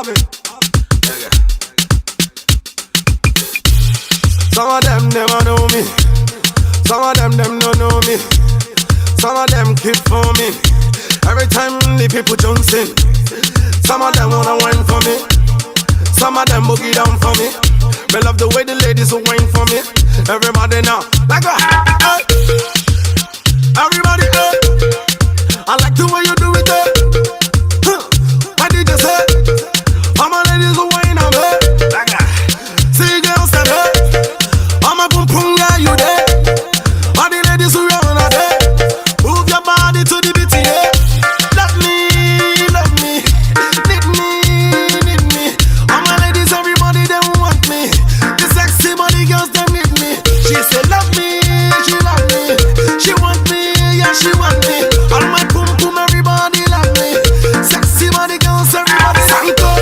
Bobby. Yeah. Some of them never know me. Some of them don't know me. Some of them keep for me. Every time the people jumps in. Some of them wanna wine for me. Some of them boogie down for me. Me love the way the ladies will wine for me. Everybody now, like a hey. Everybody, hey. I like the way you do it, hey. What did you say? All my ladies will wine on me. Like a see girls that hey. All my boom boom guy, you there? All the ladies who run on there. Move your body to the beat, yeah. Love me, need me. All my ladies, everybody, they want me. The sexy body girls, they need me. She say love me, she love me. She want me, yeah, she want me. All my boom boom, everybody love me. Sexy body girls, everybody sanko.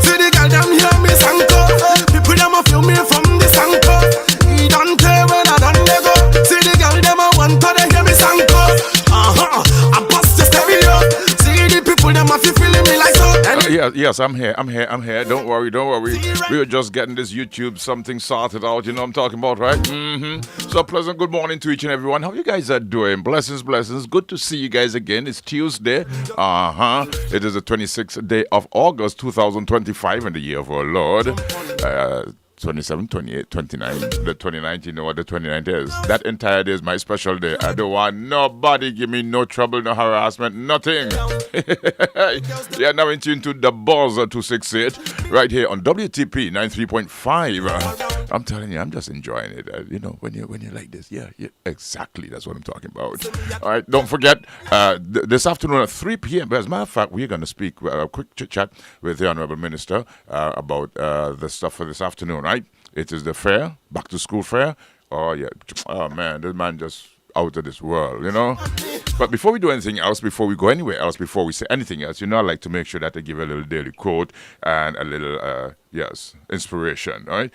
See the girl, them hear me sanko. People, them a feel me from the sanko. He don't care when I done they go. See the girl, them a want to they hear me sanko. I bust the stereo. See the people, them a feel feeling me like so. Yes, I'm here. Don't worry. We were just getting this YouTube something sorted out. You know what I'm talking about, right? So pleasant good morning to each and everyone. How you guys are doing? Blessings. Good to see you guys again. It's Tuesday. It is the 26th day of August 2025 in the year of our Lord. 27, 28, 29. The 29th, you know what the 29th is. That entire day is my special day. I don't want nobody give me no trouble, no harassment, nothing. Yeah, now in tune to the Buzz 268 right here on WTP 93.5. I'm telling you, I'm just enjoying it. You know, when you like this, yeah, exactly. That's what I'm talking about. All right, don't forget, this afternoon at 3 p.m., as a matter of fact, we're going to speak a quick chit-chat with the Honorable Minister about the stuff for this afternoon, right? It is the fair, back to school fair. Oh, yeah. Oh, man, this man just out of this world, you know? But before we do anything else, before we go anywhere else, before we say anything else, you know, I like to make sure that I give a little daily quote and a little, inspiration, all right?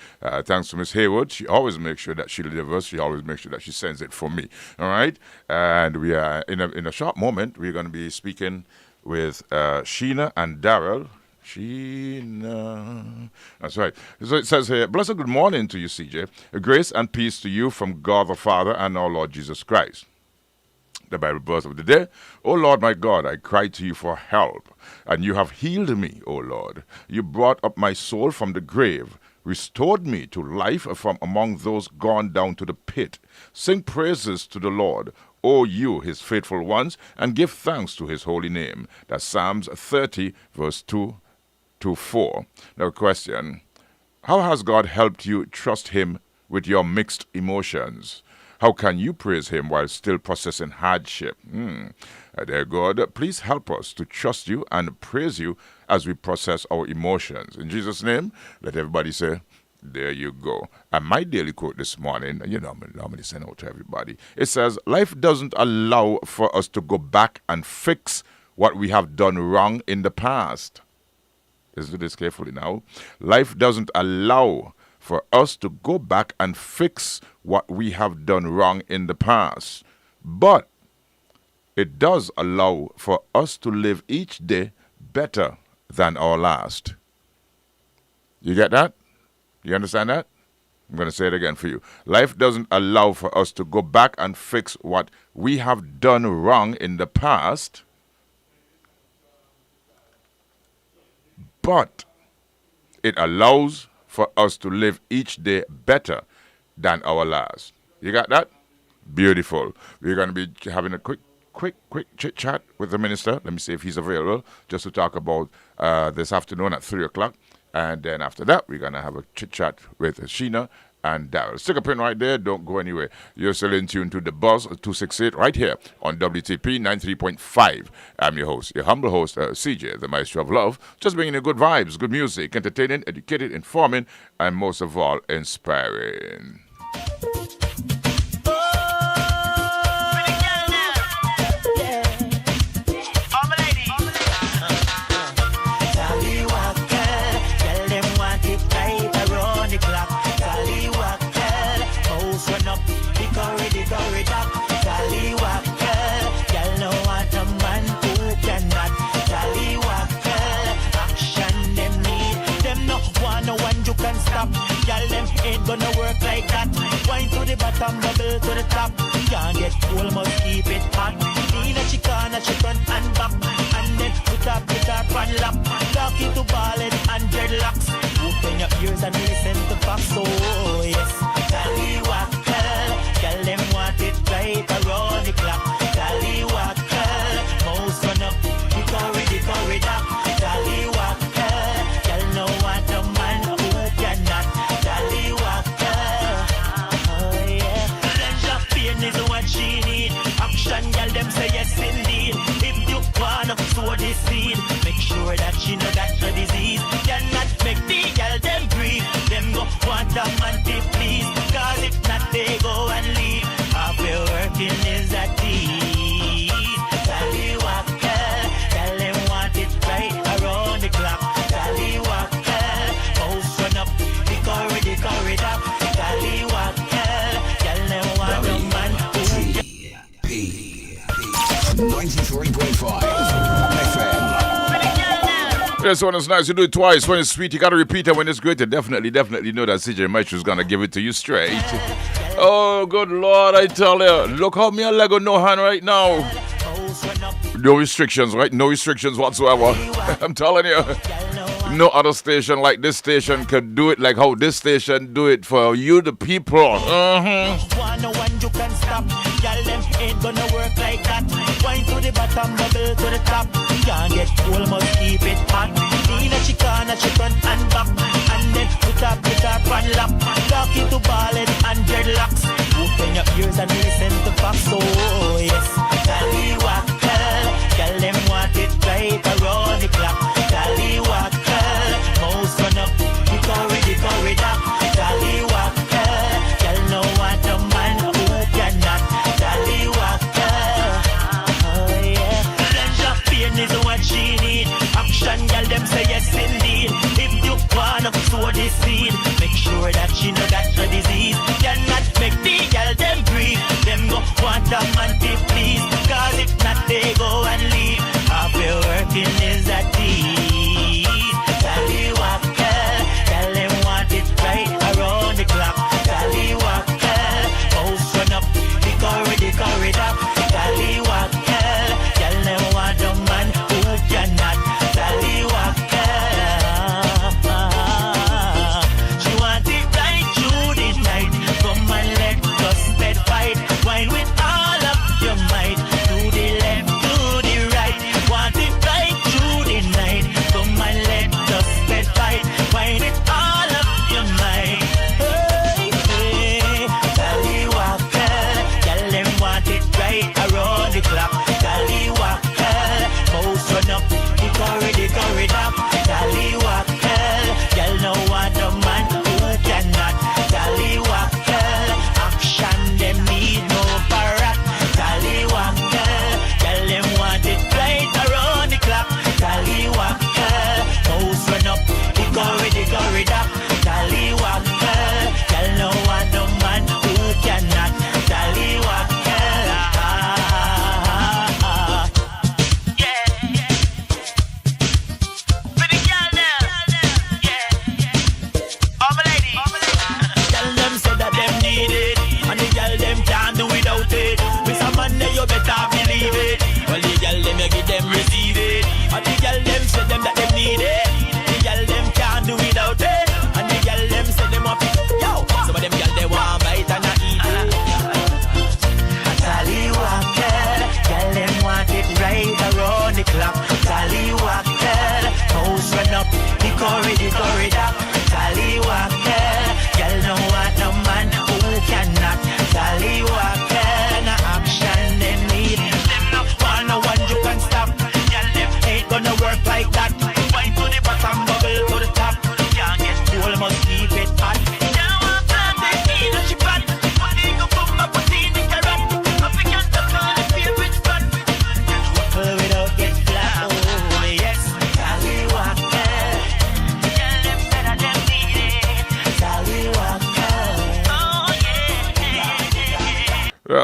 Thanks to Miss Haywood. She always makes sure that she delivers. She always makes sure that she sends it for me, all right? And we are, in a short moment, we're going to be speaking with Sheena and Daryl. Sheena. That's right. So it says here, blessed good morning to you, CJ. Grace and peace to you from God the Father and our Lord Jesus Christ. The Bible verse of the day, O Lord my God, I cried to you for help, and you have healed me, O Lord. You brought up my soul from the grave, restored me to life from among those gone down to the pit. Sing praises to the Lord, O you, his faithful ones, and give thanks to his holy name. That's Psalms 30, verse 2 to 4. Now, question, how has God helped you trust him with your mixed emotions? How can you praise him while still processing hardship? Dear God, please help us to trust you and praise you as we process our emotions. In Jesus' name, let everybody say, there you go. And my daily quote this morning, you know, I'm normally send out to everybody. It says, life doesn't allow for us to go back and fix what we have done wrong in the past. Listen to this carefully now. Life doesn't allow for us to go back and fix what we have done wrong in the past. But it does allow for us to live each day better than our last. You get that? You understand that? I'm going to say it again for you. Life doesn't allow for us to go back and fix what we have done wrong in the past. But it allows for us to live each day better than our last. You got that? Beautiful. We're going to be having a quick chit chat with the minister. Let me see if he's available just to talk about this afternoon at 3 o'clock. And then after that, we're going to have a chit chat with Sheena and Daryl. Stick a pin right there. Don't go anywhere. You're still in tune to the Buzz 268 right here on WTP 93.5. I'm your host, your humble host, CJ, the Mystro of Love. Just bringing you good vibes, good music, entertaining, educated, informing, and most of all, inspiring. Them ain't gonna work like that. Wine to the bottom, bubble to the top. Can't get cool, must keep it hot. Nina Chicana, she front and back. And then put up on lap. Talking to ballad and dreadlocks. Open your ears and listen to facts. Oh yes, Tallywhacker. Tell them want it right around the clock. Tallywhacker. Mouse run up, the corridor. Tallywhacker. Tell no one no man who cannot. Tallywhacker. Oh yeah. Danger pain is what she need. Action, girl, them say yes indeed. If you wanna sow the seed, make sure that she know that's the disease. Cannot make the girl them breathe. Them go want a man to please. Cause if not they go and leave. Half your working is a deed. Tallywhacker, tell them want it right around the clock. Tallywhacker, mouse run up the corridor. Tallywhacker, tell them want a man to 93.5 FM. This one is nice. You do it twice. When it's sweet, you gotta repeat it. When it's great, you definitely know that CJ Mystro is gonna give it to you straight. Oh, good Lord, I tell you. Look how me a Lego no hand right now. No restrictions, right? No restrictions whatsoever. I'm telling you. No other station like this station can do it like how this station do it for you, the people. No one you can stop. Y'all them ain't gonna work like that. Wine to the bottom, bubble to the top. Can't get cool, must keep it hot. Nina Chicana, she front and back. And then put up on lap. Talking to ballad and dreadlocks. Open your ears and listen to facts. Oh yes, Tallywhacker. Tell them want it right around the clock. Tallywhacker. Mouse run up the corridor. Tallywhacker. Tell no one no man who cannot. Tallywhacker. Oh yeah. Danger pain is what she need. Action, girl, them say yes indeed. If you wanna sow the seed, make sure that she know that's the disease. Cannot make the girl them breathe. Them go want a man to please. Cause if not they go and leave. Half your working is a deed. Tallywhacker, tell them want it right around the clock. Tallywhacker, mouse run up the corridor. Tallywhacker, tell them want a man who cannot. Tallywhacker, she want it right through the night. Come and let us bed fight. Wine with all of your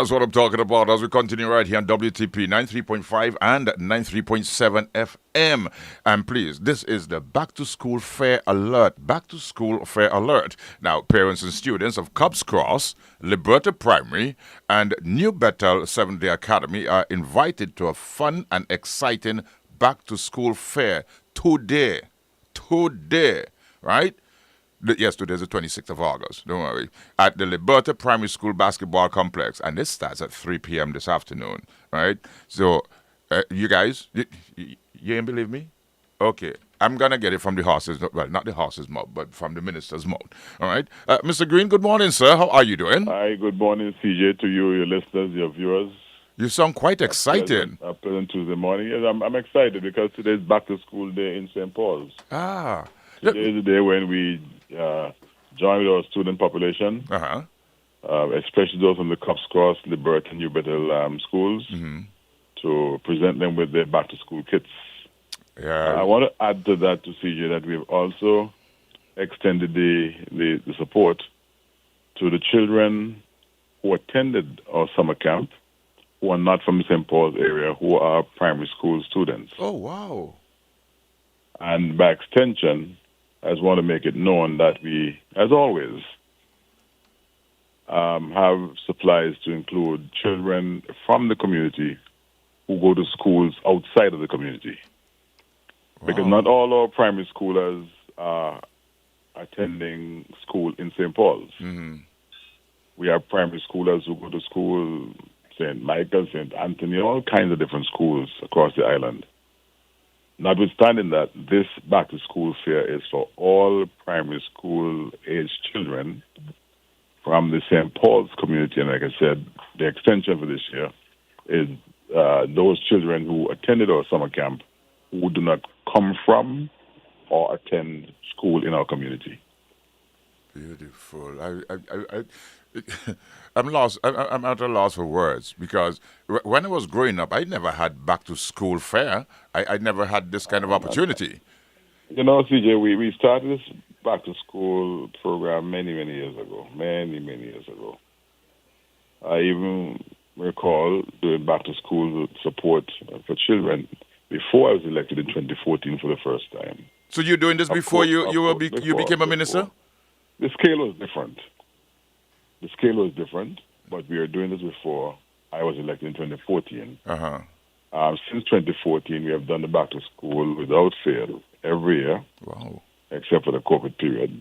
That's what I'm talking about as we continue right here on WTP 93.5 and 93.7 FM. And please, this is the Back to School Fair Alert. Back to School Fair Alert. Now, parents and students of Cubs Cross, Liberta Primary, and New Bethel Seventh Day Academy are invited to a fun and exciting Back to School Fair today. Today, right? Yes, today is the 26th of August, don't worry, at the Liberta Primary School Basketball Complex, and this starts at 3 p.m. this afternoon, right? So, you guys, you ain't believe me? Okay, I'm going to get it from the horse's, well, not the horse's mouth, but from the minister's mouth, all right? Mr. Green, good morning, sir. How are you doing? Hi, good morning, CJ, to you, your listeners, your viewers. You sound quite excited. A pleasant Tuesday morning. Yes, I'm excited because today is back to school day in St. Paul's. Ah. Today is the day when we join with our student population, especially those from the Cubs Cross, Liberta, and New Bethel schools, to present them with their back-to-school kits. Yeah. I want to add to that, to CJ, that we've also extended the support to the children who attended our summer camp, who are not from the St. Paul's area, who are primary school students. Oh, wow. And by extension, I just want to make it known that we, as always, have supplies to include children from the community who go to schools outside of the community. Wow. Because not all our primary schoolers are attending school in St. Paul's. Mm-hmm. We have primary schoolers who go to school, St. Michael, St. Anthony, all kinds of different schools across the island. Notwithstanding that, this back-to-school fair is for all primary school-aged children from the St. Paul's community. And like I said, the extension for this year is those children who attended our summer camp who do not come from or attend school in our community. Beautiful. I'm lost. I'm at a loss for words because when I was growing up, I never had back to school fair. I never had this kind of opportunity. You know, CJ, we started this back to school program many years ago. Many years ago. I even recall doing back to school support for children before I was elected in 2014 for the first time. So you're doing this before you became a minister? The scale was different. The scale was different, but we were doing this before I was elected in 2014. Since 2014, we have done the back to school without fail every year, except for the COVID period,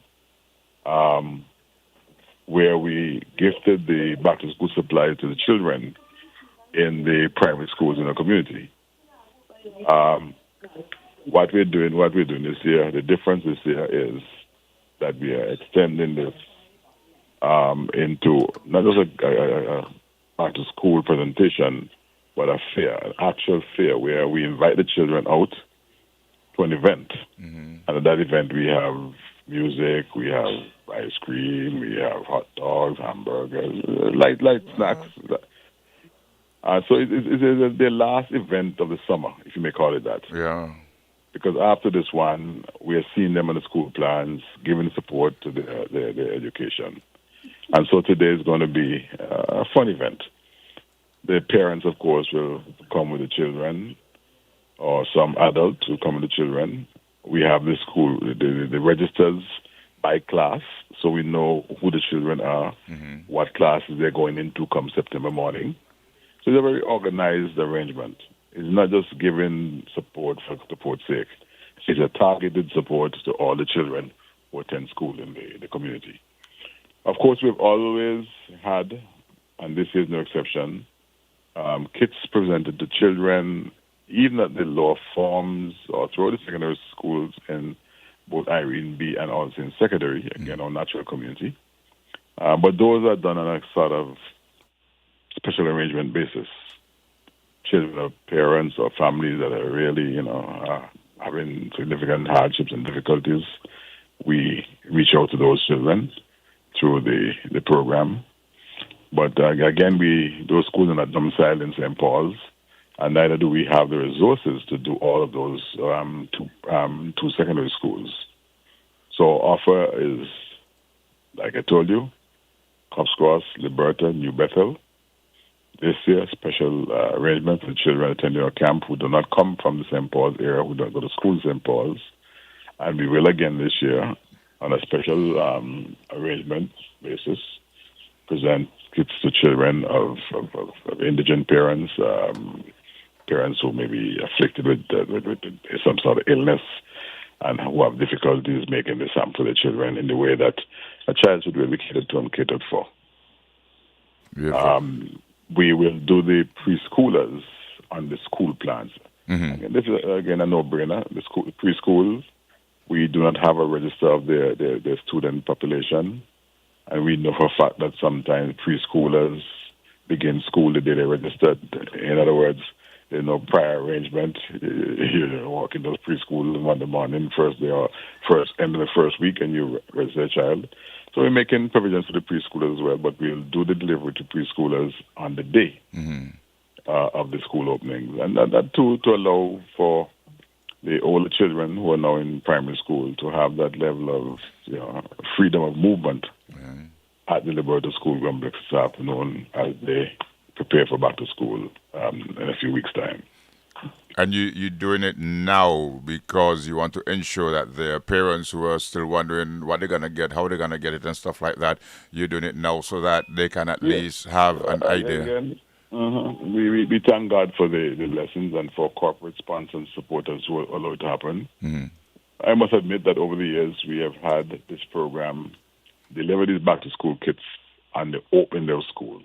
where we gifted the back to school supplies to the children in the primary schools in the community. What we're doing this year, the difference this year is that we are extending this into not just a back-to-school presentation, but a fair, an actual fair where we invite the children out to an event. Mm-hmm. And at that event, we have music, we have ice cream, we have hot dogs, hamburgers, light snacks. So it's the last event of the summer, if you may call it that. Yeah. Because after this one, we are seeing them on the school plans, giving support to their education. And so today is going to be a fun event. The parents, of course, will come with the children, or some adults will come with the children. We have the school, the registers by class, so we know who the children are, what classes they're going into come September morning. So it's a very organized arrangement. It's not just giving support for support's sake. It's a targeted support to all the children who attend school in the community. Of course, we've always had, and this is no exception, kits presented to children, even at the lower forms or throughout the secondary schools in both Irene B and also in secondary, again, our natural community. But those are done on a sort of special arrangement basis. Children of parents or families that are really, having significant hardships and difficulties, we reach out to those children through the program. But again, those schools are not domiciled in St. Paul's, and neither do we have the resources to do all of those two secondary schools. So offer is, like I told you, Cubs Cross, Liberta, New Bethel, this year, special arrangement for children attending our camp who do not come from the St. Paul's area, who don't go to school in St. Paul's. And we will again this year, on a special arrangement basis, present kits to children of indigent parents, parents who may be afflicted with some sort of illness and who have difficulties making this for their children in the way that a child should really be catered to and catered for. We will do the preschoolers on the school plans. Mm-hmm. And this is, again, a no-brainer. The preschools, we do not have a register of their student population. And we know for a fact that sometimes preschoolers begin school the day they're registered. In other words, there's no prior arrangement. You walk into preschool on Monday morning, first day or end of the first week, and you register a child. So we're making provisions for the preschoolers as well, but we'll do the delivery to preschoolers on the day of the school openings. And that too, to allow for the older children who are now in primary school to have that level of freedom of movement at the Liberty School complex this afternoon as they prepare for back to school in a few weeks' time. And you're doing it now because you want to ensure that the parents who are still wondering what they're going to get, how they're going to get it and stuff like that, you're doing it now so that they can at least have an idea. Again, we thank God for the lessons and for corporate sponsors and supporters who allow it to happen. Mm-hmm. I must admit that over the years we have had this program deliver these back-to-school kits and they open their school.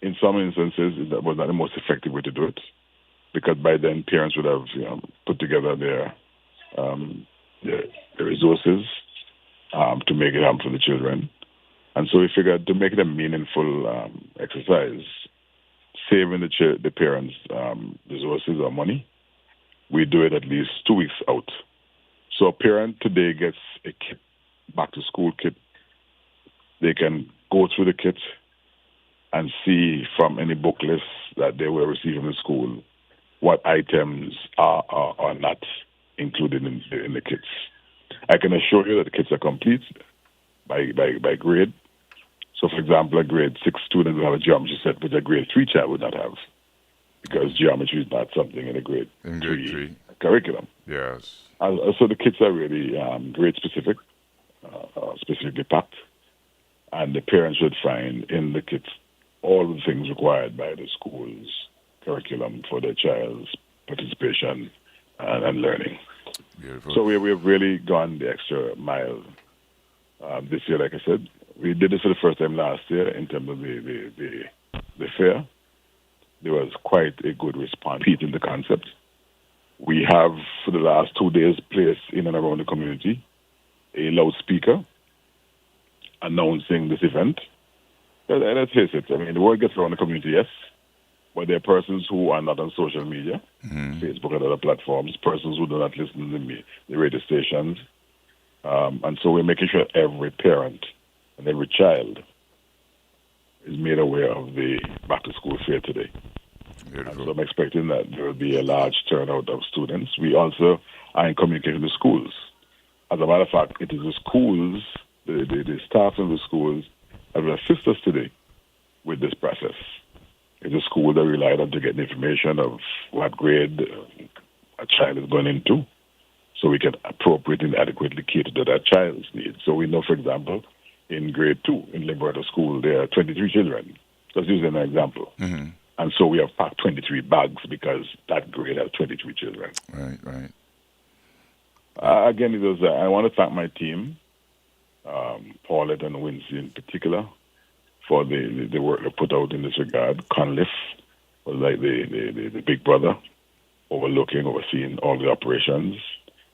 In some instances, that was not the most effective way to do it, because by then parents would have put together their resources to make it happen for the children. And so we figured to make it a meaningful exercise, saving the parents resources or money, we do it at least 2 weeks out. So a parent today gets a kit, back-to-school kit. They can go through the kit and see from any book lists that they will receive from the school what items are not included in the kits. I can assure you that the kits are complete by grade. So, for example, a grade 6 student will have a geometry set, which a grade 3 child would not have, because geometry is not something in a grade 3 curriculum. Yes. So the kits are really grade specific, specifically packed, and the parents should find in the kits all the things required by the school's curriculum for their child's participation and learning. Beautiful. So we have really gone the extra mile this year. Like I said, we did this for the first time last year in terms of the fair. There was quite a good response in the concept. We have, for the last 2 days, placed in and around the community a loudspeaker announcing this event. Let's face it, I mean, the word gets around the community, yes, but there are persons who are not on social media, Facebook and other platforms, persons who do not listen to the radio stations. And so we're making sure every parent and every child is made aware of the back-to-school fair today. And so I'm expecting that there will be a large turnout of students. We also are in communication with schools. As a matter of fact, it is the schools, the staff in the schools that will assist us today with this process. It's a school that relied on to get information of what grade a child is going into, so we can appropriately and adequately cater to that child's needs. So we know, for example, in grade 2 in Liberty School, there are 23 children. Just using an example. Mm-hmm. And so we have packed 23 bags because that grade has 23 children. Right. Again, I want to thank my team, Paulette and Wincy in particular, for the work they put out in this regard. Conliff was like the big brother, overseeing all the operations.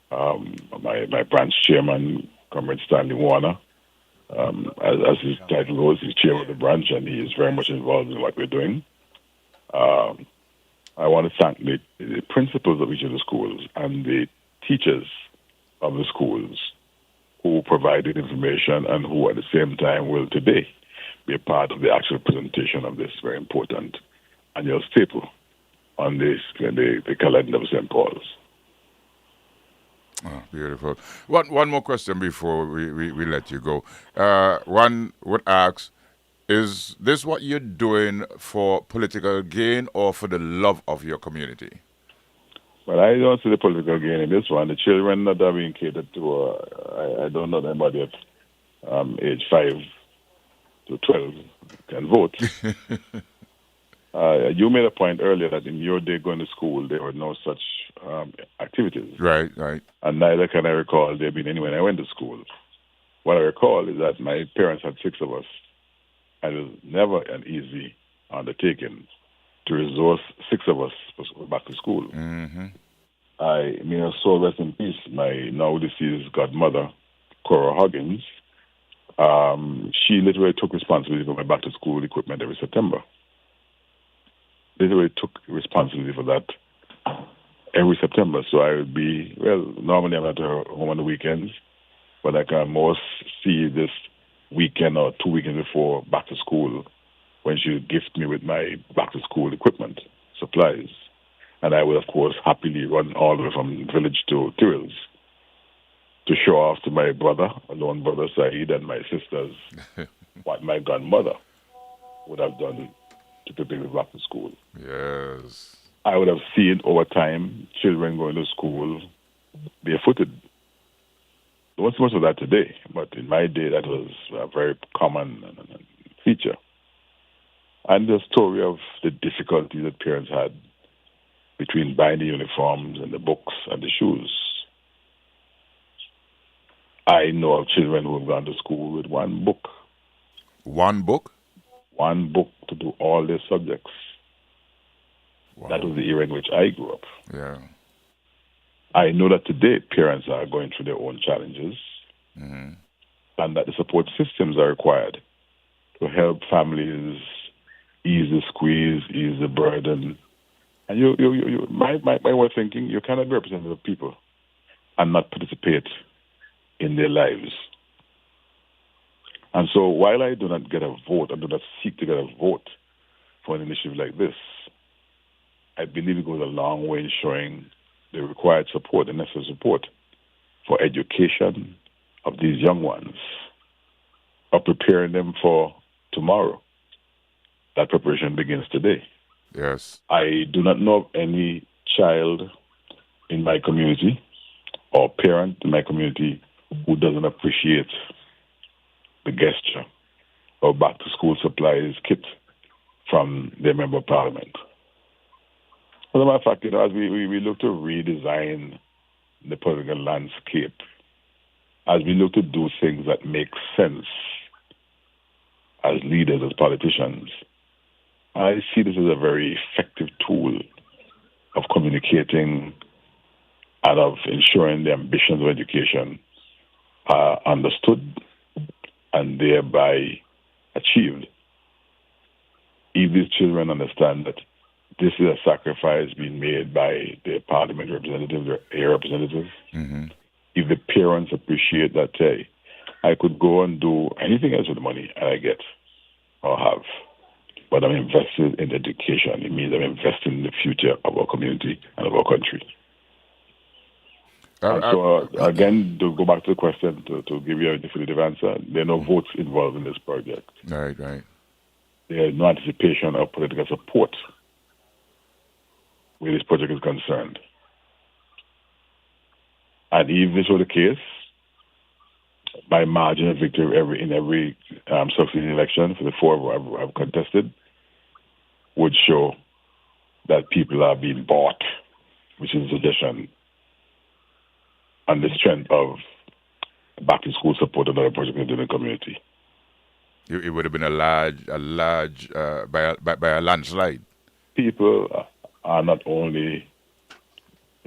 My branch chairman, Comrade Stanley Warner, as his title goes, he's chair of the branch, and he is very much involved in what we're doing. I want to thank the principals of each of the schools and the teachers of the schools who provided information and who at the same time will today be a part of the actual presentation of this very important annual staple on the calendar of St. Paul's. Oh, beautiful. One more question before we let you go. One would ask, Is this what you're doing for political gain or for the love of your community? But I don't see the political gain in this one. The children that are being catered to, I don't know anybody at age 5 to 12 can vote. You made a point earlier that in your day going to school, there were no such activities. Right, right. And neither can I recall there being any when I went to school. What I recall is that my parents had 6 of us, and it was never an easy undertaking to resource 6 of us to go back to school. Mm-hmm. I may her soul rest in peace. My now deceased godmother, Cora Huggins, she literally took responsibility for my back to school equipment every September. Literally took responsibility for that every September. So I would be, well, normally I'm at her home on the weekends, but I can most see this weekend or 2 weekends before back to school when she would gift me with my back to school equipment, supplies. And I would, of course, happily run all the way from village to Tyrrells to show off to my brother, a lone brother Saeed, and my sisters what my grandmother would have done to prepare me back to school. Yes. I would have seen over time children going to school barefooted. There wasn't much of that today, but in my day that was a very common feature. And the story of the difficulty that parents had between buying the uniforms and the books and the shoes. I know of children who have gone to school with one book. One book? One book to do all their subjects. Wow. That was the era in which I grew up. Yeah. I know that today parents are going through their own challenges and that the support systems are required to help families ease the squeeze, ease the burden. And my way of thinking, you cannot be representative of people and not participate in their lives. And so while I do not get a vote, I do not seek to get a vote for an initiative like this, I believe it goes a long way in showing the required support, the necessary support for education of these young ones, of preparing them for tomorrow. That preparation begins today. Yes. I do not know of any child in my community or parent in my community who doesn't appreciate the gesture of back to school supplies kit from their member of parliament. As a matter of fact, as we look to redesign the political landscape, as we look to do things that make sense as leaders, as politicians, I see this as a very effective tool of communicating and of ensuring the ambitions of education are understood and thereby achieved. If these children understand that this is a sacrifice being made by their parliament representatives, their area representatives, if the parents appreciate that, hey, I could go and do anything else with the money I get or have, but I'm invested in education. It means I'm investing in the future of our community and of our country. And so, again, to go back to the question, to give you a definitive answer, there are no votes involved in this project. Right, right. There is no anticipation of political support where this project is concerned. And if this were the case, by margin of victory in every succeeding election for the 4 I've contested, would show that people are being bought, which is a suggestion, on the strength of back to school support and other projects in the community. It would have been a large by a landslide. People are do not only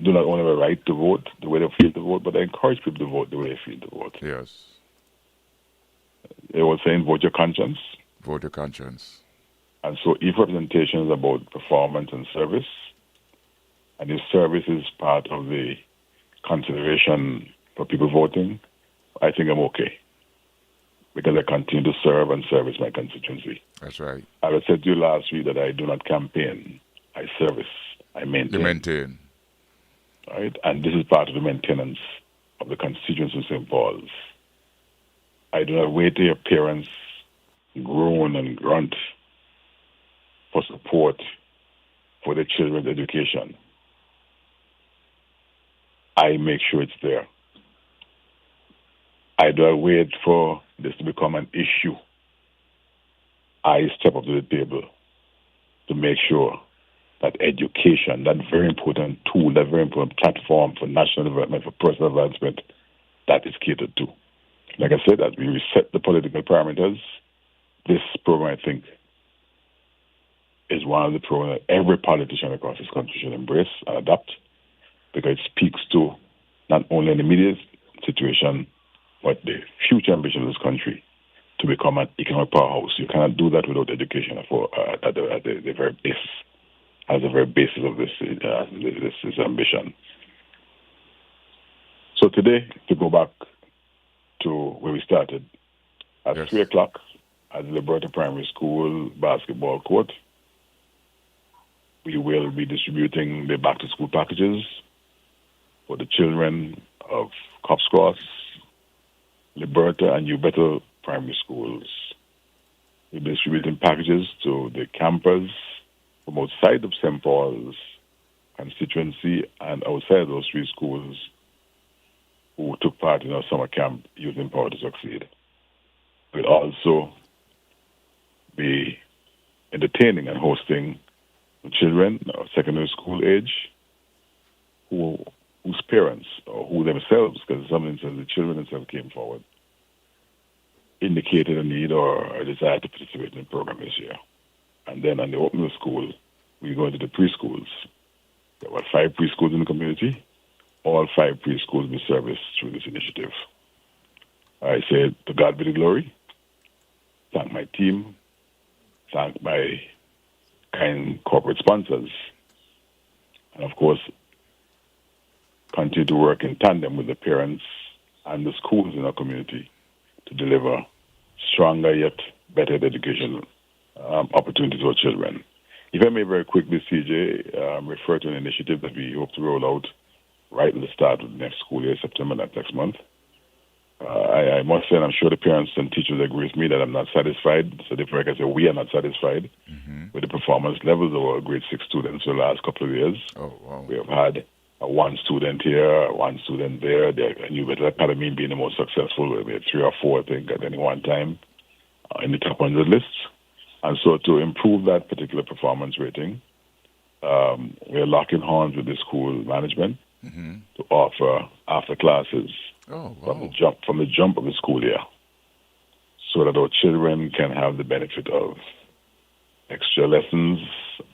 have a right to vote the way they feel to vote, but they encourage people to vote the way they feel to vote. Yes. They were saying, vote your conscience. Vote your conscience. And so if representation is about performance and service, and if service is part of the consideration for people voting, I think I'm okay. Because I continue to serve and service my constituency. That's right. I said to you last week that I do not campaign. I service. I maintain. You maintain. Right? And this is part of the maintenance of the constituency of St. Paul's. I do not wait to hear parents groan and grunt for support for the children's education, I make sure it's there. I don't wait for this to become an issue. I step up to the table to make sure that education, that very important tool, that very important platform for national development, for personal advancement, that is catered to. Like I said, as we reset the political parameters, this program, I think, is one of the programs that every politician across this country should embrace and adopt, because it speaks to not only an immediate situation, but the future ambition of this country to become an economic powerhouse. You cannot do that without education at the very base, as the very basis of this ambition. So today, to go back to where we started, at 3 o'clock at the Liberta Primary School basketball court, we will be distributing the back-to-school packages for the children of Cops Cross, Liberta, and New Bethel primary schools. We'll be distributing packages to the campers from outside of St. Paul's constituency and outside those 3 schools who took part in our summer camp using Power to Succeed. We'll also be entertaining and hosting children of secondary school age whose parents or who themselves, because in some instances the children themselves came forward, indicated a need or a desire to participate in the program this year. And then on the opening of school, we go into the preschools. There were 5 preschools in the community. All 5 preschools will be serviced through this initiative. I say, to God be the glory. Thank my team. Thank my kind corporate sponsors. And of course, continue to work in tandem with the parents and the schools in our community to deliver stronger yet better education opportunities for children. If I may very quickly, CJ, refer to an initiative that we hope to roll out right at the start of the next school year, September, next month. I must say, and I'm sure the parents and teachers agree with me, that I'm not satisfied. So therefore, like I say, we are not satisfied with the performance levels of our grade 6 students for the last couple of years. Oh, wow. We have had 1 student here, 1 student there. The New Bethel Academy being the most successful. We had 3 or 4, I think, at any one time in the top 100 lists. And so to improve that particular performance rating, we are locking horns with the school management to offer after classes from the jump of the school year, so that our children can have the benefit of extra lessons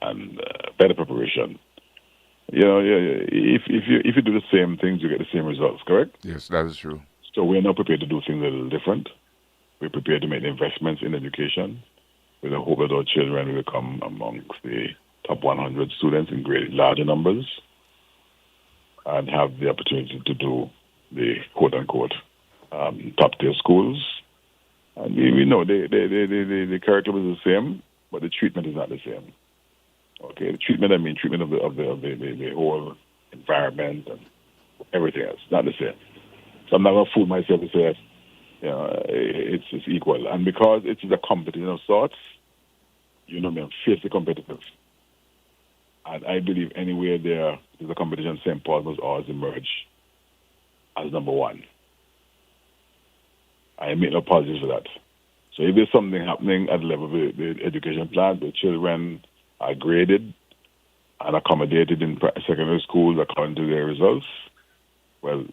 and better preparation. You know, if you do the same things, you get the same results, correct? Yes, that is true. So we're now prepared to do things a little different. We're prepared to make investments in education with the hope that our children will become amongst the top 100 students in great larger numbers and have the opportunity to do the quote-unquote top-tier schools. And we know the curriculum is the same, but the treatment is not the same. Okay, the treatment, I mean treatment of the whole environment and everything else, not the same. So I'm not going to fool myself to say, it's equal. And because it is a competition of sorts, you know me, I'm fiercely competitive. And I believe anywhere there is a competition, St. Paul must always emerge as number 1. I make no apologies for that. So if there's something happening at the level of the education plan, the children are graded and accommodated in secondary schools according to their results, well,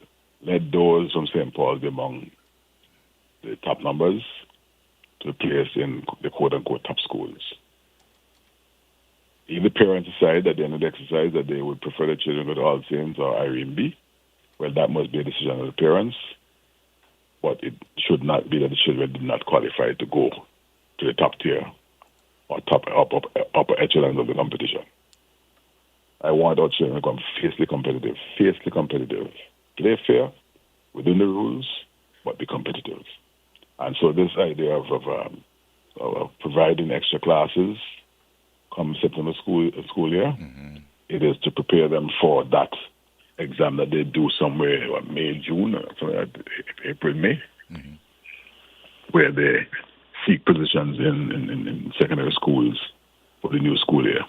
let those from St. Paul be among the top numbers to be placed in the quote-unquote top schools. If the parents decide at the end of the exercise that they would prefer the children go to All Saints or Irene B, well, that must be a decision of the parents, but it should not be that the children did not qualify to go to the top tier or upper echelons of the competition. I want our children to become fiercely competitive, play fair, within the rules, but be competitive. And so this idea of providing extra classes come September school year, it is to prepare them for that exam that they do somewhere May, June, or April, May, where they seek positions in secondary schools for the new school year.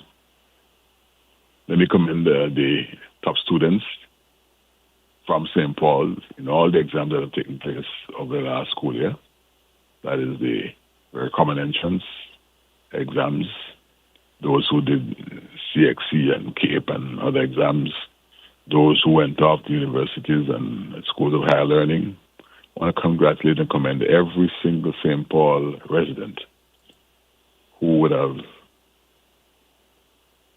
Let me commend the top students from St. Paul's in all the exams that have taken place over the last school year. That is the very common entrance exams, those who did CXC and CAPE and other exams, those who went off to universities and schools of higher learning. I want to congratulate and commend every single St. Paul resident who would have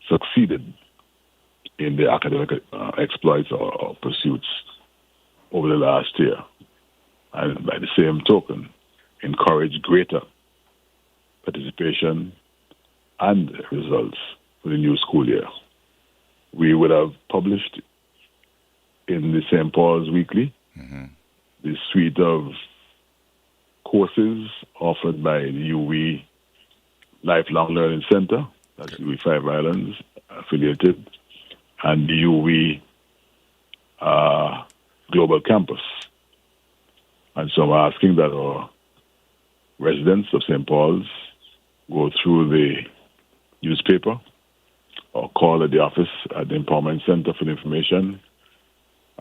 succeeded in their academic exploits or pursuits over the last year. And by the same token, encourage greater participation and results for the new school year. We would have published in the St. Paul's Weekly the suite of courses offered by the UWE Lifelong Learning Center, that's UWE Five Islands affiliated, and the UWE Global Campus. And so I'm asking that our residents of St. Paul's go through the newspaper or call at the office at the Empowerment Center for the information.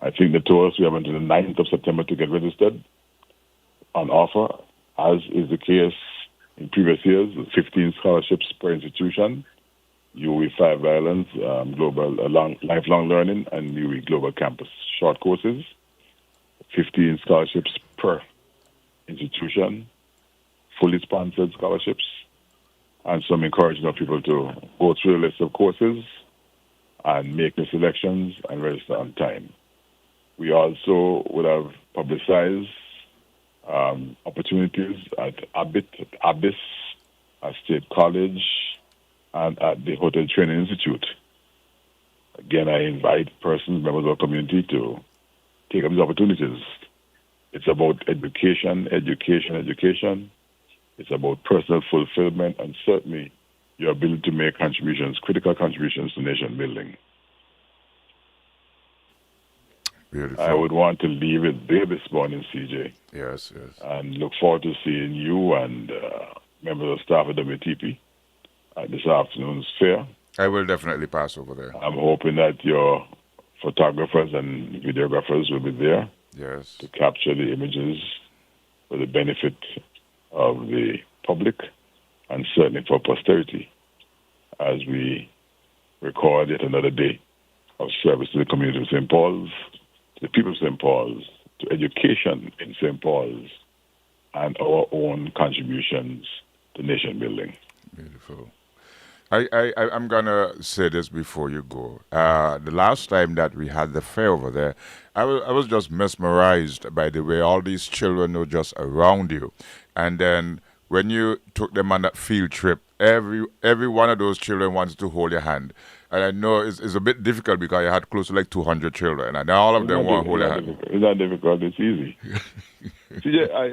I think they told us we have until the 9th of September to get registered on offer, as is the case in previous years, 15 scholarships per institution, UWE Five Islands, Global Lifelong Learning, and UWE Global Campus short courses, 15 scholarships per institution, fully sponsored scholarships, and some encouraging of people to go through the list of courses and make the selections and register on time. We also would have publicized opportunities at Abyss, at State College, and at the Hotel Training Institute. Again, I invite persons, members of our community, to take up these opportunities. It's about education. It's about personal fulfillment and certainly your ability to make contributions, critical contributions to nation building. Beautiful. I would want to leave it there this morning, CJ. Yes. And look forward to seeing you and members of staff at WTP at this afternoon's fair. I will definitely pass over there. I'm hoping that your photographers and videographers will be there Yes. to capture the images for the benefit of the public and certainly for posterity as we record yet another day of service to the community of St. Paul's, to the people of St. Paul's, to education in St. Paul's, and our own contributions to nation building. Beautiful. I'm going to say this before you go. The last time that we had the fair over there, I was just mesmerized by the way all these children were just around you. And then when you took them on that field trip, every one of those children wanted to hold your hand. And I know it's a bit difficult because you had close to like 200 children, and all of them want to hold your hand. It's not difficult. It's easy. See, I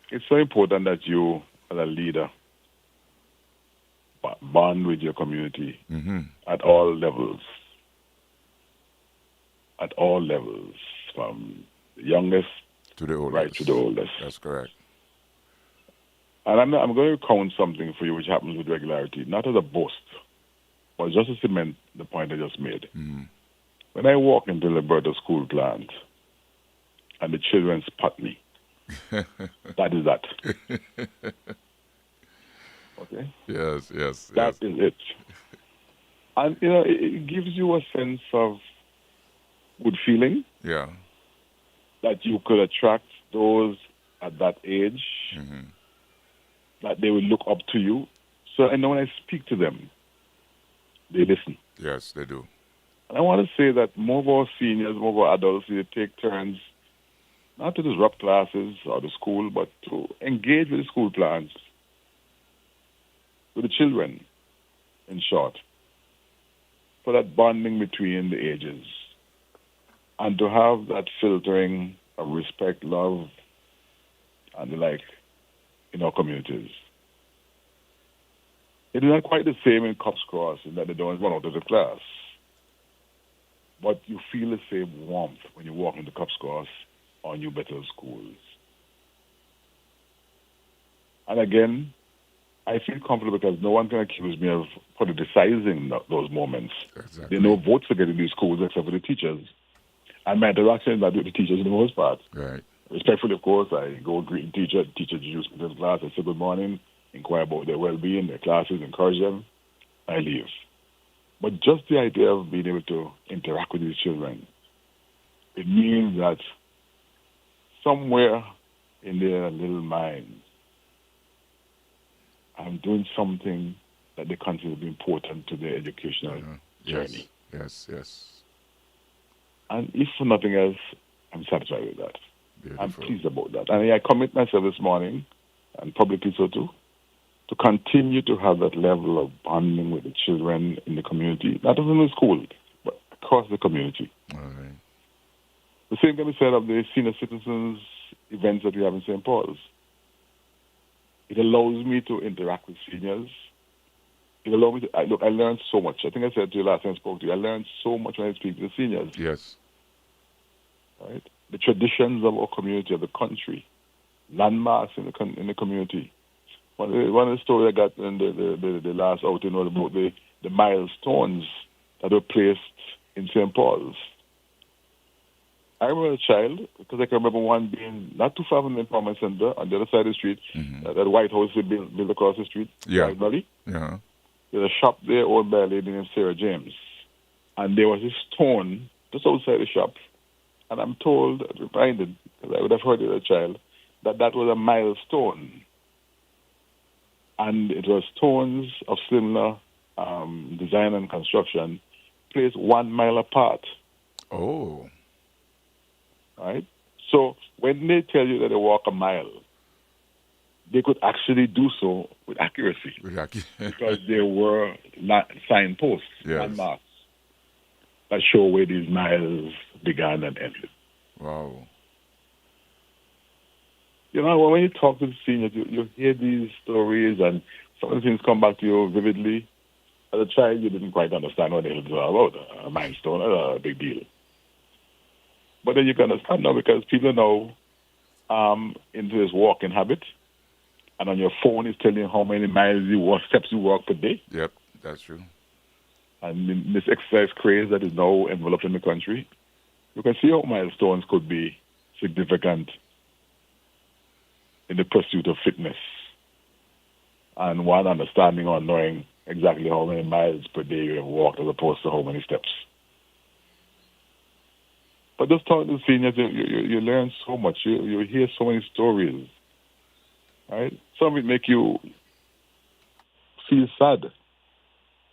it's so important that you, as a leader, bond with your community at all levels. At all levels, from the youngest to the oldest. Right to the oldest. That's correct. And I'm going to recount something for you which happens with regularity, not as a boast, but just to cement the point I just made. When I walk into the Liberta school plant and the children spot me, that is that. Okay? Yes. That is it. And, it gives you a sense of good feeling. Yeah. That you could attract those at that age, that they will look up to you. So, and when I speak to them, they listen. Yes, they do. And I want to say that more of our seniors, more of our adults, they take turns not to disrupt classes or the school, but to engage with the school plans, with the children, in short, for that bonding between the ages, and to have that filtering of respect, love, and the like in our communities. It is not quite the same in Cops Cross in that they don't run out of the class, but you feel the same warmth when you walk into Cops Cross or New Bethel schools. And again, I feel comfortable because no one can accuse me of politicizing those moments. Exactly. There are no votes to get in these schools except for the teachers. And my interaction is not with the teachers for the most part. Right. Respectfully, of course, I go greet the teacher. The teacher introduces me to the class. I say good morning, inquire about their well-being, their classes, encourage them. I leave. But just the idea of being able to interact with these children, it means that somewhere in their little minds, I'm doing something that they consider to be important to their educational journey. Yes. And if for nothing else, I'm satisfied with that. Beautiful. I'm pleased about that. And I commit myself this morning, and publicly so too, to continue to have that level of bonding with the children in the community, not only in the school, but across the community. All right. The same can be said of the senior citizens events that we have in St. Paul's. It allows me to interact with seniors. It allows me to, I learned so much. I think I said to you last time I spoke to you, I learned so much when I speak to the seniors. Yes. Right? The traditions of our community, of the country, landmarks in the community. One of the stories I got in the last outing was about the milestones that were placed in St. Paul's. I remember a child, because I can remember one being not too far from the Empowerment Center on the other side of the street, that White House they built across the street, Yeah. Valley. Yeah. There's a shop there owned by a lady named Sarah James. And there was this stone just outside the shop. And I'm told, reminded, because I would have heard it as a child, that was a milestone. And it was stones of similar design and construction placed 1 mile apart. Oh. Right? So when they tell you that they walk a mile, they could actually do so with accuracy because there were signposts, landmarks that show where these miles began and ended. Wow. You know, when you talk to the seniors, you hear these stories and some of the things come back to you vividly. As a child, you didn't quite understand what the hell it was about. A milestone or a big deal. But then you can understand now because people are now into this walking habit. And on your phone, it's telling you how many miles you walk, steps you walk per day. Yep, that's true. And in this exercise craze that is now enveloped in the country, you can see how milestones could be significant in the pursuit of fitness. And one understanding or knowing exactly how many miles per day you have walked as opposed to how many steps. But just talking to seniors, you learn so much. You hear so many stories. Right? Some of it make you feel sad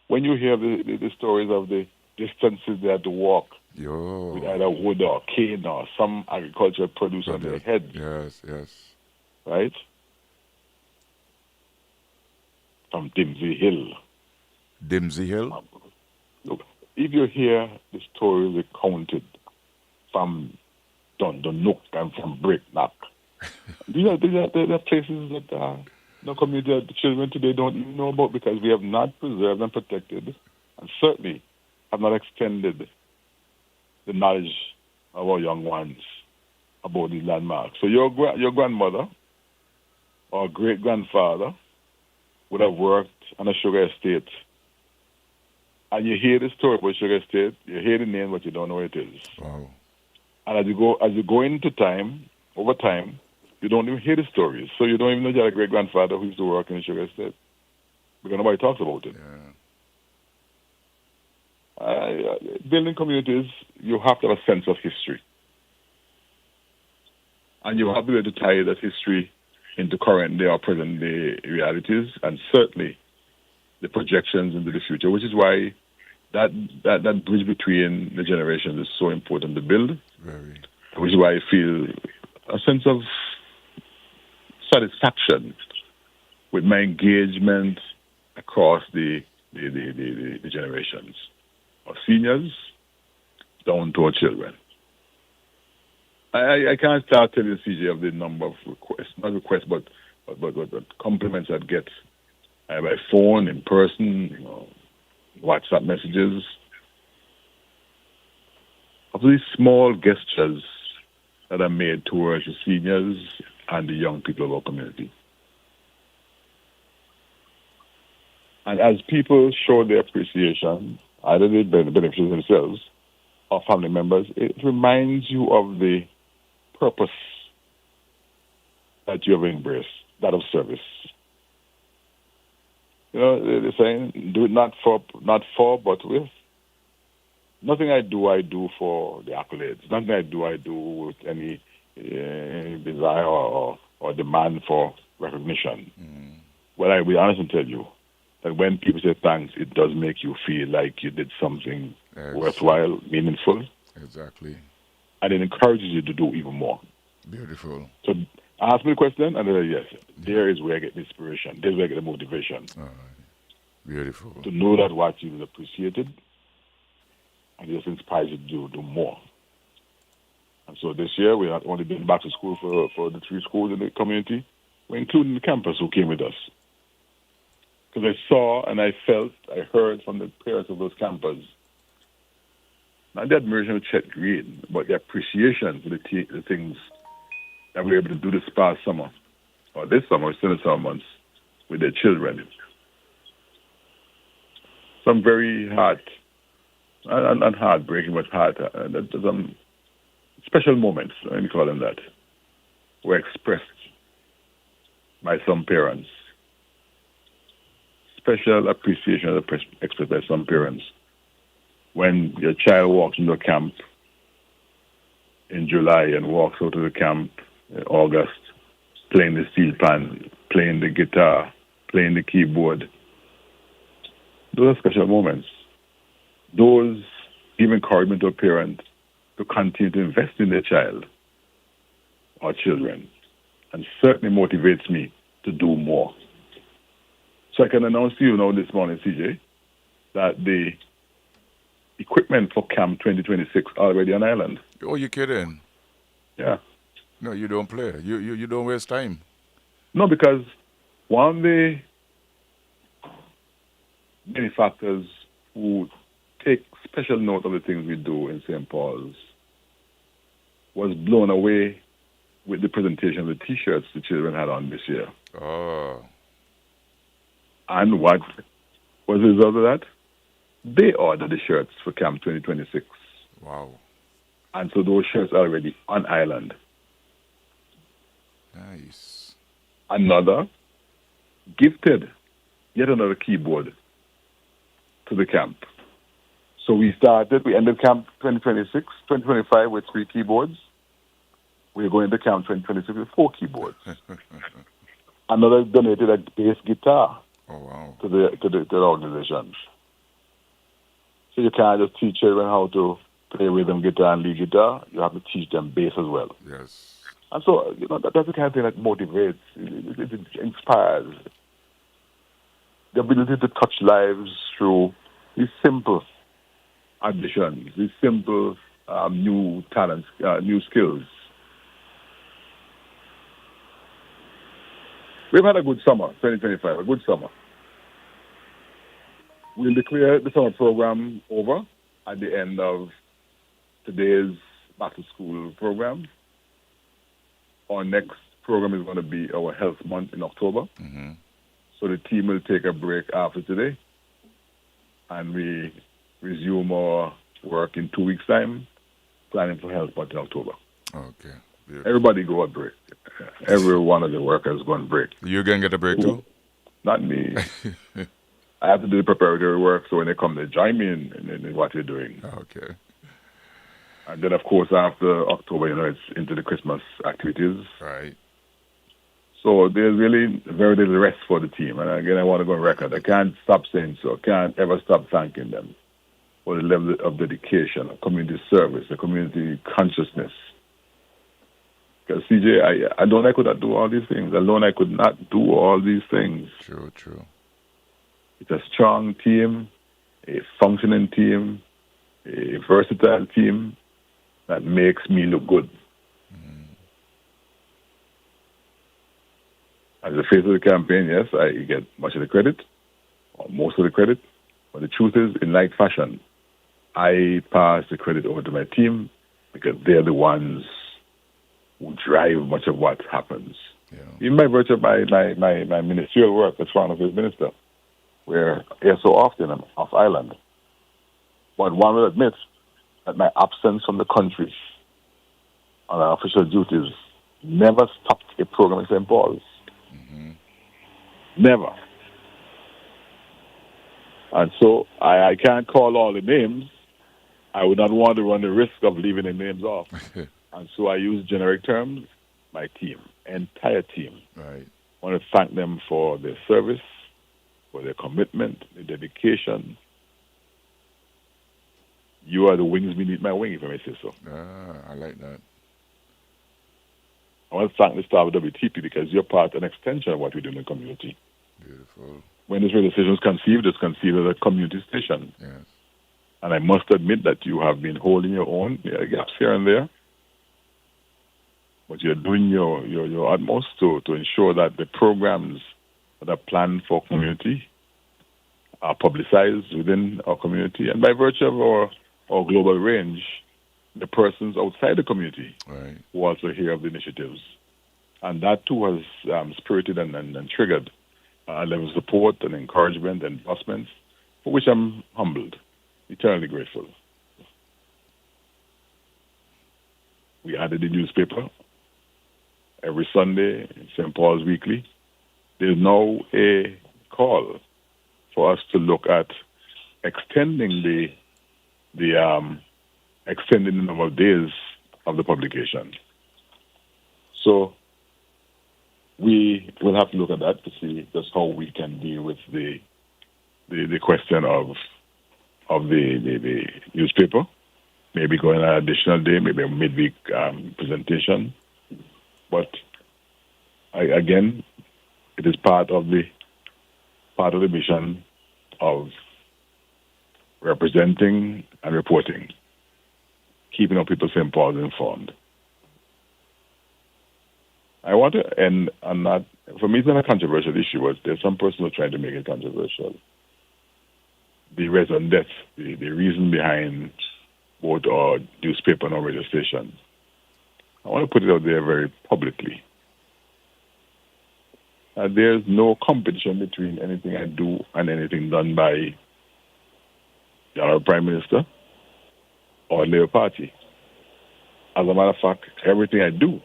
when you hear the stories of the distances they had to walk with either wood or cane or some agricultural produce on their heads. Yes. Right? From Dimsey Hill. Dimsey Hill? Look, if you hear the stories recounted from Dundalk and from Breakneck, these are places that the community, the children today don't even know about because we have not preserved and protected and certainly have not extended the knowledge of our young ones about these landmarks. So your grandmother or great-grandfather would have worked on a sugar estate. And you hear the story about sugar estate, you hear the name, but you don't know what it is. Wow. And as you go into time, over time, you don't even hear the stories. So you don't even know you had a great-grandfather who used to work in a sugar estate because nobody talks about it. Building communities, you have to have a sense of history. And you have to be able to tie that history into current day or present day realities and certainly the projections into the future, which is why that bridge between the generations is so important to build. Very. Which is why I feel a sense of satisfaction with my engagement across the generations, our seniors down to our children. I can't start telling CJ of the number of requests, not requests, but compliments I'd get by phone, in person, WhatsApp messages, of these small gestures that are made towards the seniors and the young people of our community. And as people show their appreciation, either the beneficiaries themselves or family members, it reminds you of the purpose that you have embraced, that of service. You know, they're saying, do it not for, but with. Nothing I do for the accolades. Nothing I do with any desire or demand for recognition. Well, I will be honest and tell you that when people say thanks, it does make you feel like you did something worthwhile, meaningful. Exactly. And it encourages you to do even more. Beautiful. So ask me the question, and then yes, there is where I get the inspiration. There's where I get the motivation. All right. Beautiful. To know that what you is appreciated, and it just inspires you to do more. And so this year, we have only been back to school for the 3 schools in the community. We're including the campus who came with us. Because I saw and I felt, I heard from the parents of those campers, not the admiration of Chet Green, but the appreciation for the things that we were able to do this past summer, or this summer, still in the summer months, with their children. Some very and heartbreaking, but some special moments, let me call them that, were expressed by some parents. Special appreciation expressed by some parents. When your child walks into a camp in July and walks out of the camp in August, playing the steel pan, playing the guitar, playing the keyboard, those are special moments. Those give encouragement to a parent to continue to invest in their child or children, and certainly motivates me to do more. So I can announce to you now this morning, CJ, that the equipment for Camp 2026 already on island. Oh, you kidding? Yeah. No, you don't play. You don't waste time. No, because one of the many factors who take special note of the things we do in St. Paul's was blown away with the presentation of the T-shirts the children had on this year. Oh. And what was the result of that? They ordered the shirts for Camp 2026. Wow. And so those shirts are already on island. Nice. Another gifted yet another keyboard to the camp. So we ended Camp 2026, 2025 with 3 keyboards. We're going to Camp 2026 with 4 keyboards. Another donated a bass guitar to the organization. So you can't just teach children how to play rhythm guitar and lead guitar. You have to teach them bass as well. Yes. And so, that's the kind of thing that motivates, it inspires. The ability to touch lives through these simple additions, these simple new talents, new skills. We've had a good summer, 2025, a good summer. We'll declare the summer program over at the end of today's back-to-school program. Our next program is going to be our health month in October. Mm-hmm. So the team will take a break after today, and we resume our work in 2 weeks' time, planning for health month in October. Okay. Beautiful. Everybody go on break. Every one of the workers go on break. You going to get a break too? Not me. I have to do the preparatory work, so when they come, they join me in what we're doing. Okay. And then, of course, after October, it's into the Christmas activities. Right. So there's really very little rest for the team. And again, I want to go on record. I can't stop saying so. I can't ever stop thanking them for the level of dedication, of community service, the community consciousness. Because, CJ, alone I could not do all these things. Alone I could not do all these things. True. It's a strong team, a functioning team, a versatile team that makes me look good. As the face of the campaign, yes, I get much of the credit, or most of the credit, but the truth is, in like fashion, I pass the credit over to my team because they're the ones who drive much of what happens. Yeah. Even by virtue of my ministerial work as front office minister, we're here so often off island. But one will admit that my absence from the country on our official duties never stopped a program in St. Paul's. Never. And so I can't call all the names. I would not want to run the risk of leaving the names off. And so I use generic terms, my team, entire team. Right. I want to thank them for their service, for their commitment, their dedication. You are the wings beneath my wing, if I may say so. I like that. I want to thank the staff of WTP because you're part and extension of what we do in the community. Beautiful. When this radio station was conceived, it's conceived as a community station. Yes. And I must admit that you have been holding your own. There are gaps here and there. But you're doing your utmost to ensure that the programs that are planned for community are publicized within our community. And by virtue of our global range, the persons outside the community right. who also hear of the initiatives. And that too has spirited and triggered a level of support and encouragement and endorsements, for which I'm humbled, eternally grateful. We added the newspaper every Sunday, St. Paul's Weekly. There's now a call for us to look at extending extending the number of days of the publication. So we will have to look at that to see just how we can deal with the question of the newspaper. Maybe going an additional day, maybe a midweek presentation. But again, it is part of the mission of representing and reporting, keeping our people St. Paul's informed. I want to end on that. For me, it's not a controversial issue, but there's some person who tried to make it controversial. The raison d'etre, the reason behind both our newspaper and our radio station. I want to put it out there very publicly. There's no competition between anything I do and anything done by the Prime Minister or Labour Party. As a matter of fact, everything I do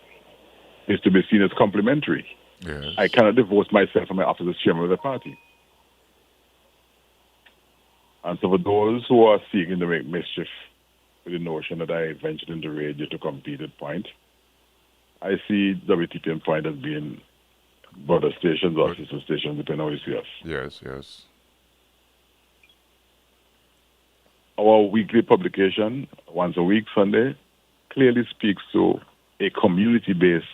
is to be seen as complementary. Yes. I cannot divorce myself from my office as chairman of the party. And so for those who are seeking to make mischief with the notion that I ventured into radio to compete at Point, I see WTP and Point as being brother stations or sister stations, depending on how you see us. Yes, yes. Our weekly publication, once a week, Sunday, clearly speaks to a community-based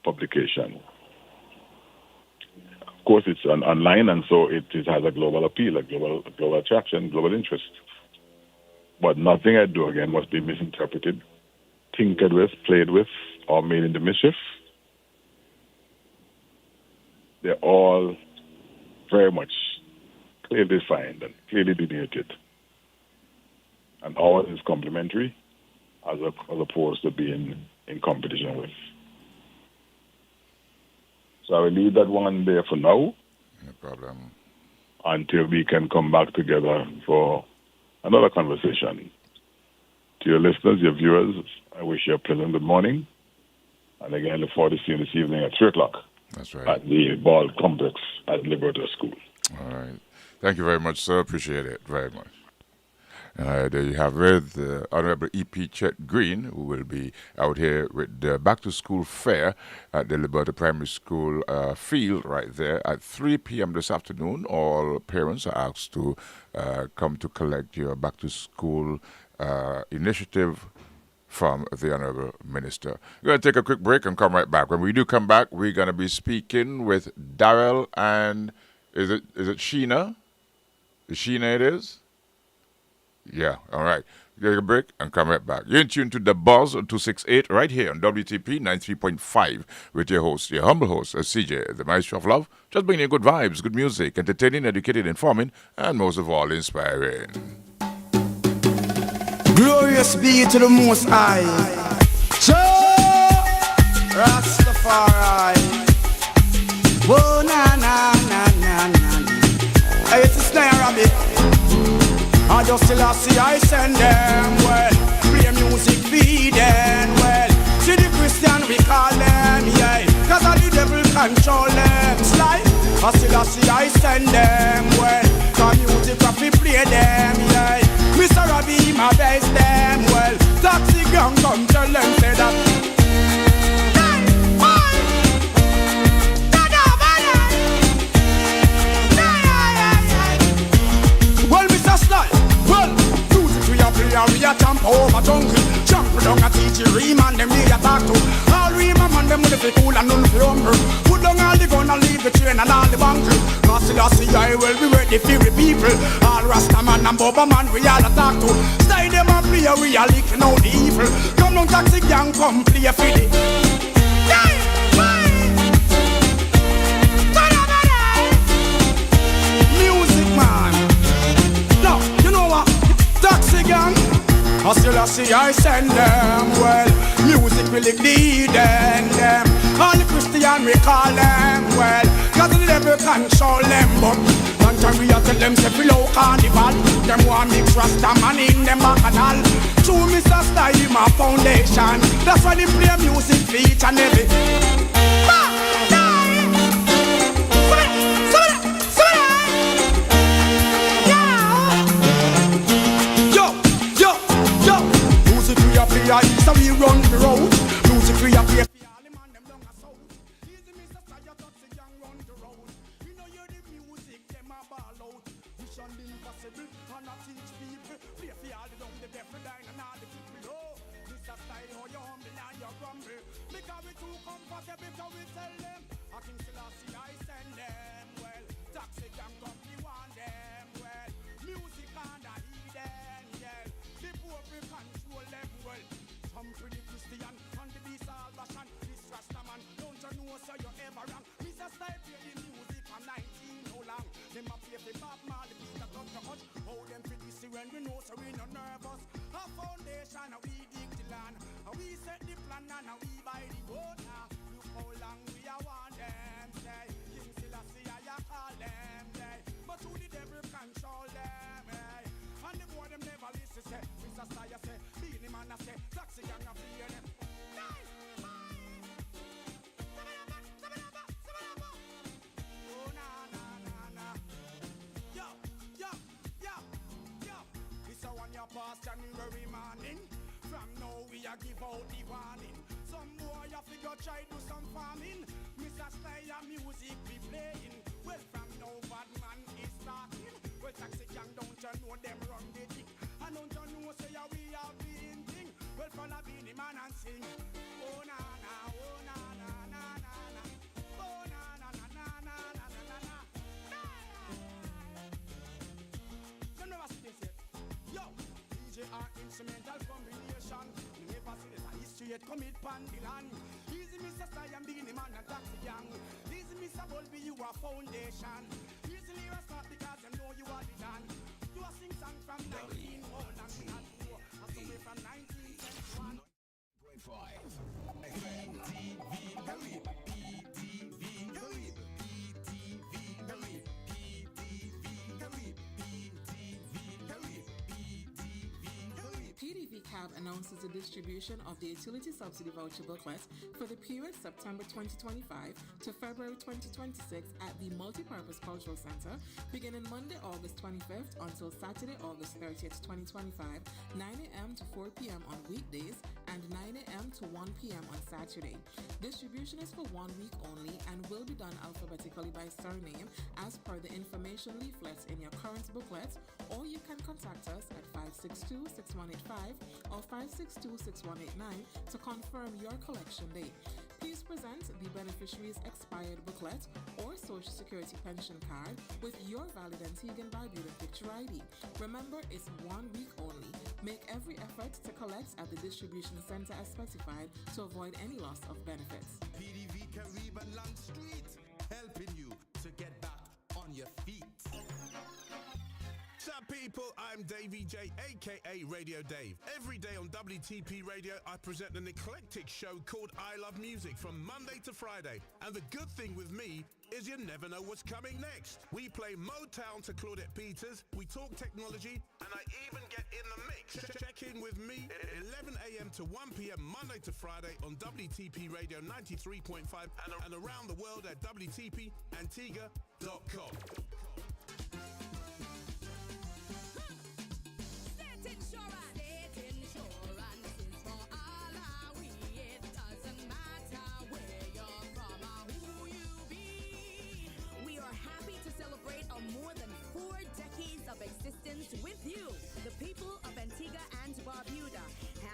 publication. Of course, it's online, and so it has a global appeal, a global attraction, global interest. But nothing I do, again, must be misinterpreted, tinkered with, played with, or made into mischief. They're all very much clearly defined and clearly delineated. And ours is complementary as opposed to being in competition with. So I will leave that one there for now. No problem. Until we can come back together for another conversation. To your listeners, your viewers, I wish you a pleasant good morning. And again, I look forward to seeing you this evening at 3 o'clock. That's right. At the Ball Complex at Liberty School. All right. Thank you very much, sir. Appreciate it very much. There you have with Honorable E.P. Chet Green, who will be out here with the back-to-school fair at the Liberty Primary School field right there at 3 p.m. this afternoon. All parents are asked to come to collect your back-to-school initiative from the Honorable Minister. We're going to take a quick break and come right back. When we do come back, we're going to be speaking with Darrell and, is it Sheena? Is Sheena it is? Yeah, all right. Take a break and come right back. You're in tune to The Buzz on 268 right here on WTP 93.5 with your host, your humble host, CJ, the Mystro of Love. Just bringing you good vibes, good music, entertaining, educated, informing, and most of all, inspiring. Glorious be to the Most High. Rastafari. Whoa, na na na na na. Hey, it's snare of me. I just still see I send them well. Play music feed them well. See the Christian we call them, yeah. Cause all the devil control them. Slide. I still see I send them well. Cause music what we play them, yeah. Mr. Robbie my best them well. Taxi gang come tell them say that. Well, Mr. Sly, well, music we a play and we a jump over jungle. Jump down a teach Reem and them we a talk to. All Reem and man them with the cool and none for humble. Put down all the gun and leave the train and all the bunker. Master I will be ready for the people. All Rasta man and Bubba man we all a talk to. Stay them a play we a licking out the evil. Come down taxi gang come play for the. Music man. No, you know what? Taxi gang. I still see I send them well. Music will lead them. All the Christian we call them well. Cause the devil control them. But one time we a tell them say below carnival. Them want mix Rasta man in them bacchanal. True Mr. Style my foundation. That's why they play music for each and every. So we run the road. Music we a play for all the man them down a south. Easy Mr. Style Taxi gang run the road. We know hear the music them a ball out. Mission impossible and I teach people. Play for all the dumb, the deaf, the dying and all the people. Oh, Mr. Style how you humble and you grumble. Because we too comfortable because we tell them. I think Selassie I send them well. Taxi gang come we want them well. Music and I hear them yeah. The poor we control them well. Some pretty Christian and the beast salvation. This Rasta man, don't you know so you ever wrong. Mr. Style play the music from 19 how long. Them a play for Bob Marley, Peter Tough to Hutch. How them for this when we know so we no nervous. Our foundation and we dig the land. And we set the plan and we buy the boat now. Look how long we are want them say. King Selassie I call them say. But who the devil control them hey. And the boy them never listen say. Mr. Style say, Beanie man I say. Taxi gang a play them. Oh na na na na. Yo, yo, yo, yo. This a one your past January morning. From now we a give out the warning. Some boy a figure try do some farming. Mr. Style music be playing. Well from now bad man is starting. Well taxi gang don't you know them run the thing. And don't you know say we have been thing. Well follow Beanie man and sing. Oh na na, oh na na na na na. Oh na na na na na na na na. You never see this yet. Yo, DJ are instrumental combination. You never see this. History yet commit pan the land. Easy Mr. Style and Beanie man and taxi gang. Easy Mr. Bulby you are foundation. Easily you start because them know you are the dan. You a sing song from 19 old and we had to a story from 1971. 5 FM TV Carib PTV Carib PTV Carib PTV Carib PTV Carib PTV Carib. PDV Cab announces the distribution of the utility subsidy voucher booklet for the period September 2025 to February 2026 at the Multipurpose Cultural Center, beginning Monday, August 25th until Saturday, August 30th, 2025, 9 a.m. to 4 p.m. on weekdays and 9 a.m. to 1 p.m. on Saturday. Distribution is for 1 week only and will be done alphabetically by surname as per the information leaflets in your current booklet, or you can contact us at 562-6185 or 562-6189 to confirm your collection date. Please present the beneficiary's expired booklet or Social Security pension card with your valid Antiguan Barbuda picture ID. Remember, it's 1 week only. Make every effort to collect at the distribution center as specified to avoid any loss of benefits. PDV Carib and Long Street, helping you to get back on your feet. What's up, people? I'm Davey J, aka Radio Dave. Every day on WTP Radio, I present an eclectic show called I Love Music from Monday to Friday. And the good thing with me is you never know what's coming next. We play Motown to Claudette Peters, we talk technology, and I even get in the mix. Check in with me at 11 a.m. to 1 p.m. Monday to Friday on WTP Radio 93.5 and around the world at WTPantigua.com. State insurance is for all our we. It doesn't matter where you're from or who you be. We are happy to celebrate a more than 4 decades of existence with you, the people of Antigua and Barbuda.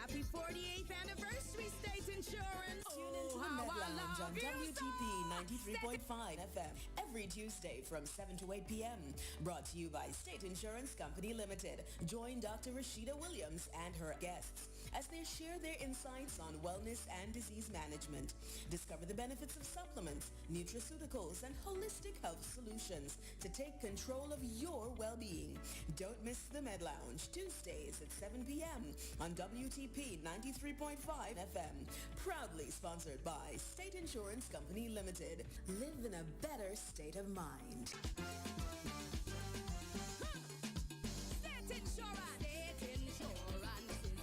Happy 48th anniversary, State Insurance. Tune in to the Med Lounge on WTP 93.5 FM every Tuesday from 7 to 8 p.m. Brought to you by State Insurance Company Limited. Join Dr. Rashida Williams and her guests as they share their insights on wellness and disease management. Discover the benefits of supplements, nutraceuticals, and holistic health solutions to take control of your well-being. Don't miss the Med Lounge, Tuesdays at 7 p.m. on WTP 93.5 FM. Proudly sponsored by State Insurance Company Limited. Live in a better state of mind. State Insurance is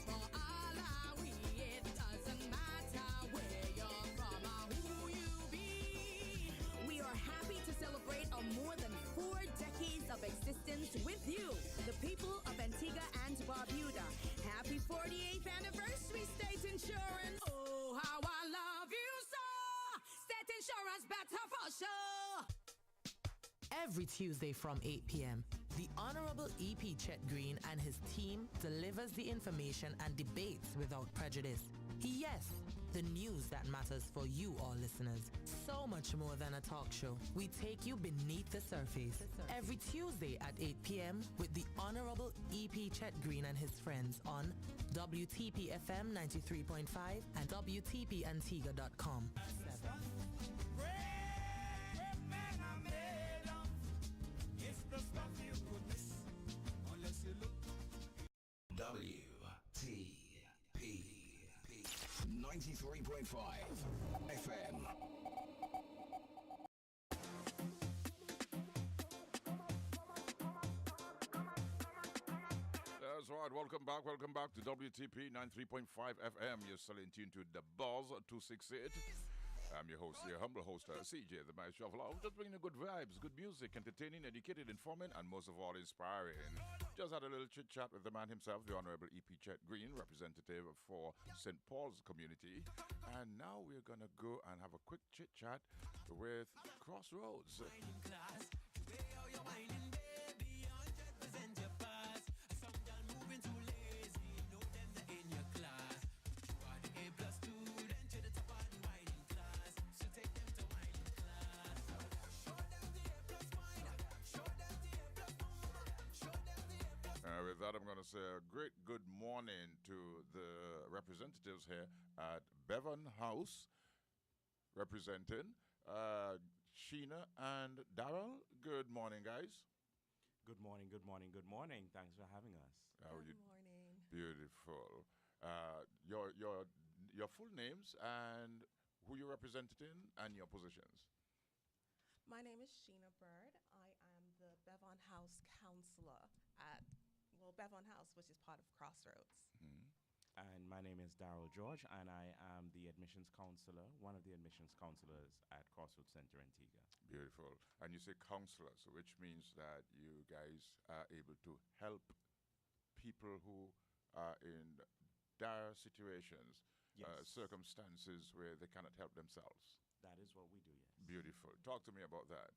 for all our we. It doesn't matter where you're from or who you be. We are happy to celebrate a more than 4 decades of existence with you, the people of Antigua and Barbuda. Happy 48th anniversary, State Insurance. Oh, how I love you so. State Insurance better for sure. Every Tuesday from 8 p.m., the Honorable E.P. Chet Green and his team delivers the information and debates without prejudice. Yes, the news that matters for you all listeners. So much more than a talk show. We take you beneath the surface. Every Tuesday at 8 p.m. with the Honorable E.P. Chet Green and his friends on WTP FM 93.5 and WTPantigua.com. It's the stuff you could miss unless you look. WTP 93.5 FM. That's right. Welcome back to WTP 93.5 FM. You're still in tune to The Buzz 268. I'm your host, your humble host, CJ, the Mystro of Love. Just bringing you good vibes, good music, entertaining, educated, informing, and most of all, inspiring. Just had a little chit-chat with the man himself, the Honorable E.P. Chet Green, representative for St. Paul's community. And now we're going to go and have a quick chit-chat with Crossroads. With that, I'm going to say a great good morning to the representatives here at Bevan House, representing Sheena and Daryl. Good morning, guys. Good morning, good morning, good morning. Thanks for having us. Good morning. Beautiful. Your full names and who you're representing and your positions. My name is Sheena Bird. I am the Bevan House counselor at Bevan House, which is part of Crossroads. Mm-hmm. And my name is Daryl George, and I am the admissions counselor, one of the admissions counselors at Crossroads Center Antigua. Beautiful. And you say counselors, which means that you guys are able to help people who are in dire situations, Yes. Circumstances where they cannot help themselves. That is what we do, yes. Beautiful. Talk to me about that.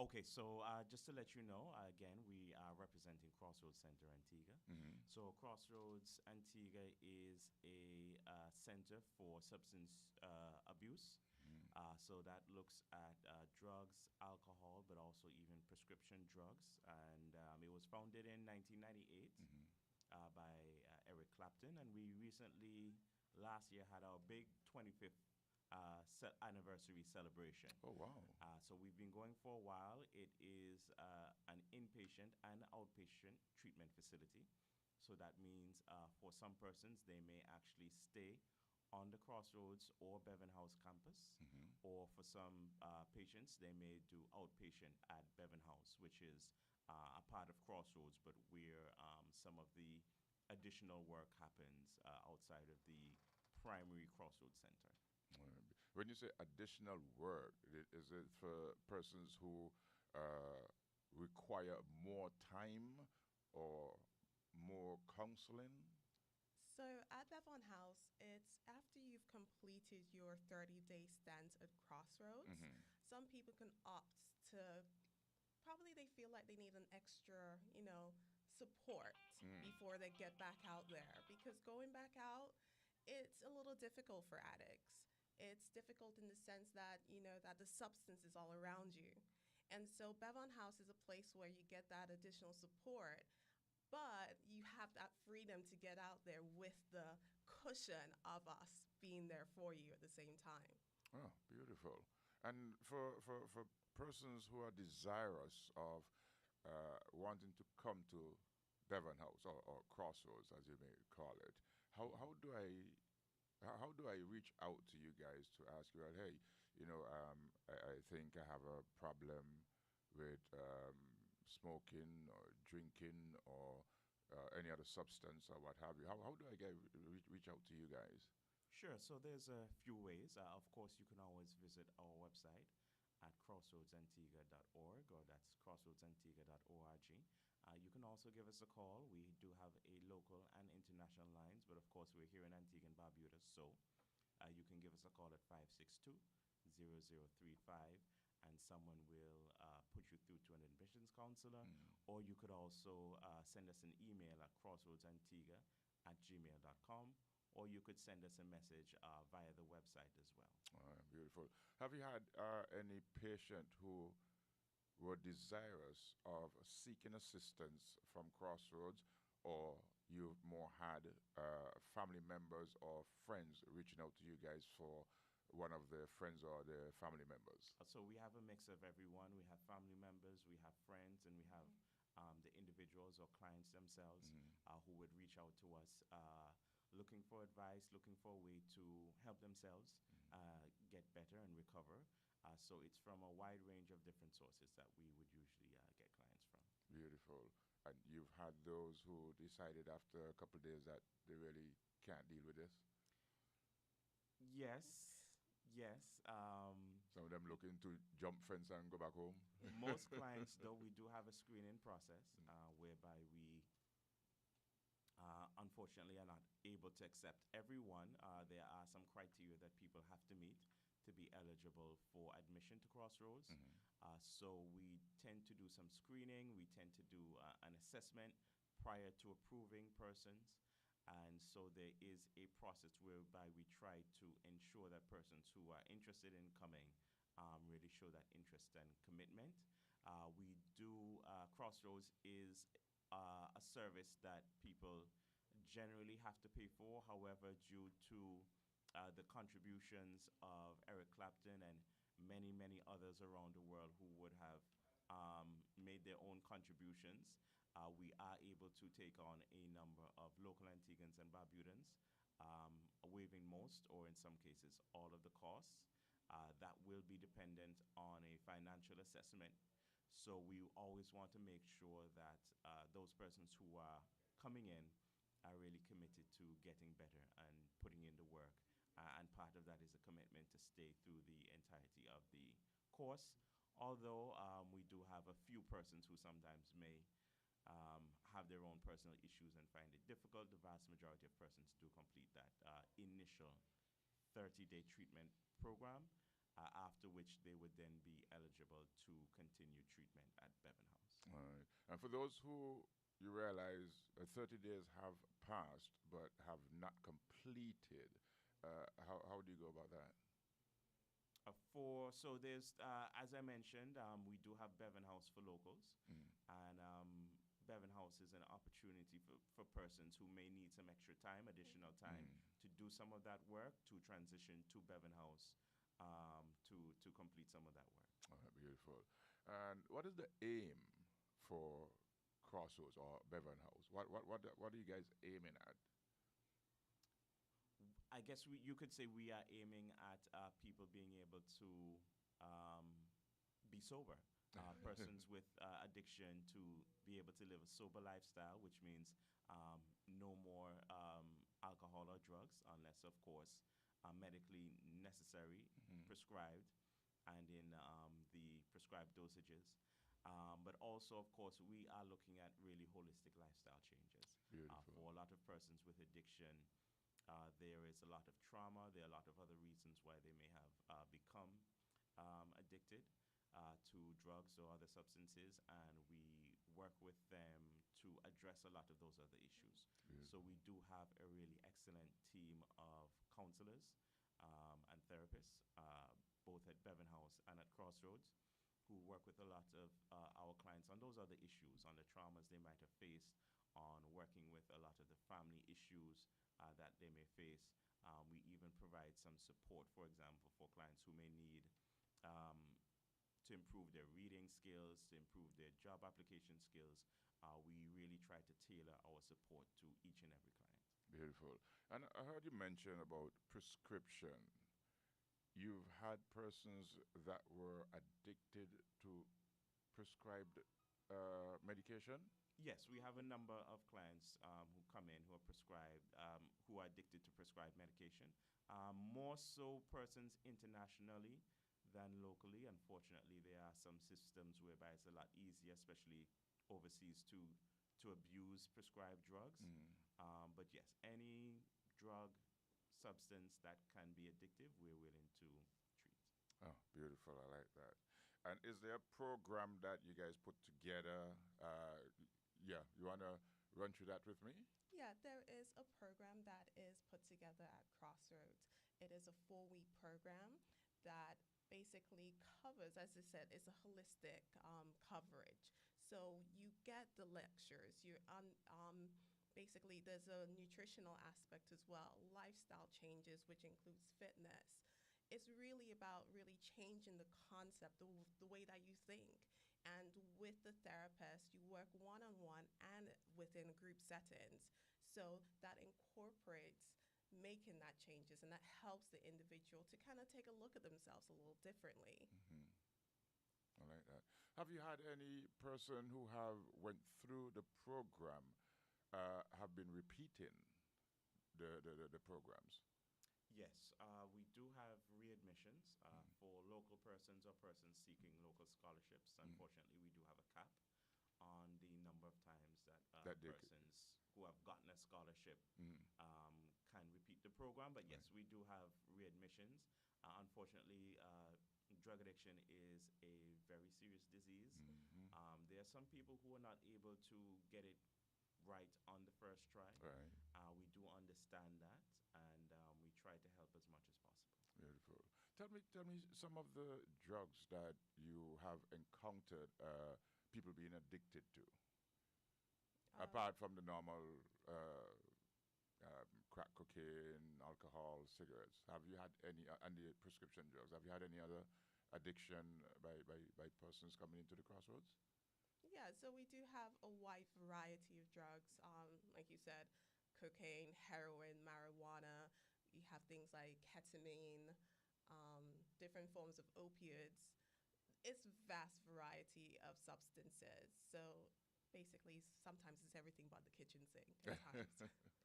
Okay, so just to let you know, again, we are representing Crossroads Center Antigua. Mm-hmm. So Crossroads Antigua is a center for substance abuse. Mm-hmm. So that looks at drugs, alcohol, but also even prescription drugs. And it was founded in 1998 by Eric Clapton. And we recently, last year, had our big 25th anniversary celebration. Oh, wow. So we've been going for a while. It is an inpatient and outpatient treatment facility. So that means for some persons, they may actually stay on the Crossroads or Bevan House campus, or for some patients, they may do outpatient at Bevan House, which is a part of Crossroads, but where some of the additional work happens outside of the primary Crossroads Center. When you say additional work, is it for persons who require more time or more counseling? So at Bevon House, it's after you've completed your 30-day stint at Crossroads. Some people can opt to, probably they feel like they need an extra, support before they get back out there. Because going back out, it's a little difficult for addicts. It's difficult in the sense that, that the substance is all around you. And so Bevon House is a place where you get that additional support, but you have that freedom to get out there with the cushion of us being there for you at the same time. Oh, beautiful. And for persons who are desirous of wanting to come to Bevan House or Crossroads, as you may call it, how do I reach out to you guys to ask you, well, hey, I think I have a problem with smoking or drinking or any other substance or what have you? How do I reach out to you guys? Sure. So there's a few ways. Of course, you can always visit our website at crossroadsantigua.org, or that's crossroadsantigua.org. You can also give us a call. We do have a local and international lines, but of course, we're here in Antigua and Barbuda, so you can give us a call at 562-0035, and someone will put you through to an admissions counselor, or you could also send us an email at crossroadsantigua@gmail.com, or you could send us a message via the website as well. Beautiful. Have you had any patient who were desirous of seeking assistance from Crossroads, or you've more had family members or friends reaching out to you guys for one of their friends or their family members? So we have a mix of everyone. We have family members, we have friends, and we have the individuals or clients themselves who would reach out to us looking for advice, looking for a way to help themselves get better and recover. So it's from a wide range of different sources that we would usually get clients from. Beautiful. And you've had those who decided after a couple of days that they really can't deal with this? Yes. Some of them looking to jump fence and go back home? Most clients, though, we do have a screening process whereby we unfortunately are not able to accept everyone. There are some criteria that people have to meet to be eligible for admission to Crossroads. So we tend to do some screening. We tend to do an assessment prior to approving persons. And so there is a process whereby we try to ensure that persons who are interested in coming really show that interest and commitment. We do, Crossroads is a service that people generally have to pay for. However, due to the contributions of Eric Clapton and many, many others around the world who would have made their own contributions, we are able to take on a number of local Antiguans and Barbudans, waiving most or in some cases all of the costs. That will be dependent on a financial assessment. So we always want to make sure that those persons who are coming in are really committed to getting better and putting in the work. And part of that is a commitment to stay through the entirety of the course. Although we do have a few persons who sometimes may have their own personal issues and find it difficult, the vast majority of persons do complete that initial 30-day treatment program, after which they would then be eligible to continue treatment at Bevan House. All right. And for those who you realize 30 days have passed but have not completed, how do you go about that? So there's, as I mentioned, we do have Bevan House for locals, and Bevan House is an opportunity for persons who may need some extra time, additional time, to do do some of that work to transition to Bevan House to complete some of that work. Beautiful. And what is the aim for Crossroads or Bevan House? What are you guys aiming at? I guess you could say we are aiming at people being able to be sober. Persons with addiction to be able to live a sober lifestyle, which means no more alcohol or drugs, unless, of course, medically necessary, prescribed, and in the prescribed dosages. But also, of course, we are looking at really holistic lifestyle changes. For a lot of persons with addiction, there is a lot of trauma. There are a lot of other reasons why they may have become addicted to drugs or other substances, and we work with them to address a lot of those other issues. So we do have a really excellent team of counselors and therapists, both at Bevan House and at Crossroads, who work with a lot of our clients on those other issues, on the traumas they might have faced, on working with a lot of the family issues that they may face. We even provide some support, for example, for clients who may need to improve their reading skills, to improve their job application skills. We really try to tailor our support to each and every client. Beautiful. And I heard you mention about prescription. You've had persons that were addicted to prescribed medication? Yes, we have a number of clients who come in who are prescribed, who are addicted to prescribed medication. More so persons internationally than locally. Unfortunately, there are some systems whereby it's a lot easier, especially overseas, to abuse prescribed drugs. But yes, any drug, substance that can be addictive, we're willing to treat. Oh, beautiful. I like that. And is there a program that you guys put together? You want to run through that with me? Yeah, there is a program that is put together at Crossroads. It is a 4-week program that basically covers, as I said, it's a holistic coverage. So you get the lectures, you're on basically there's a nutritional aspect as well, lifestyle changes, which includes fitness. It's really about really changing the concept, the way that you think. And with the therapist, you work one-on-one and within group settings. So that incorporates making that changes, and that helps the individual to kind of take a look at themselves a little differently. I like that. Have you had any person who have went through the program have been repeating the programs? Yes, we do have readmissions for local persons or persons seeking local scholarships. Unfortunately, we do have a cap on the number of times that persons who have gotten a scholarship can repeat the program. But yes, we do have readmissions. Unfortunately, drug addiction is a very serious disease. There are some people who are not able to get it right on the first try. We do understand that, and we try to help as much as possible. Beautiful. Tell me some of the drugs that you have encountered people being addicted to, apart from the normal crack cocaine, alcohol, cigarettes. Have you had any, and the prescription drugs, have you had any other addiction by persons coming into the Crossroads? Yeah, so we do have a wide variety of drugs, like you said, cocaine, heroin, marijuana. You have things like ketamine, different forms of opioids. It's a vast variety of substances. So basically, sometimes it's everything but the kitchen sink at times.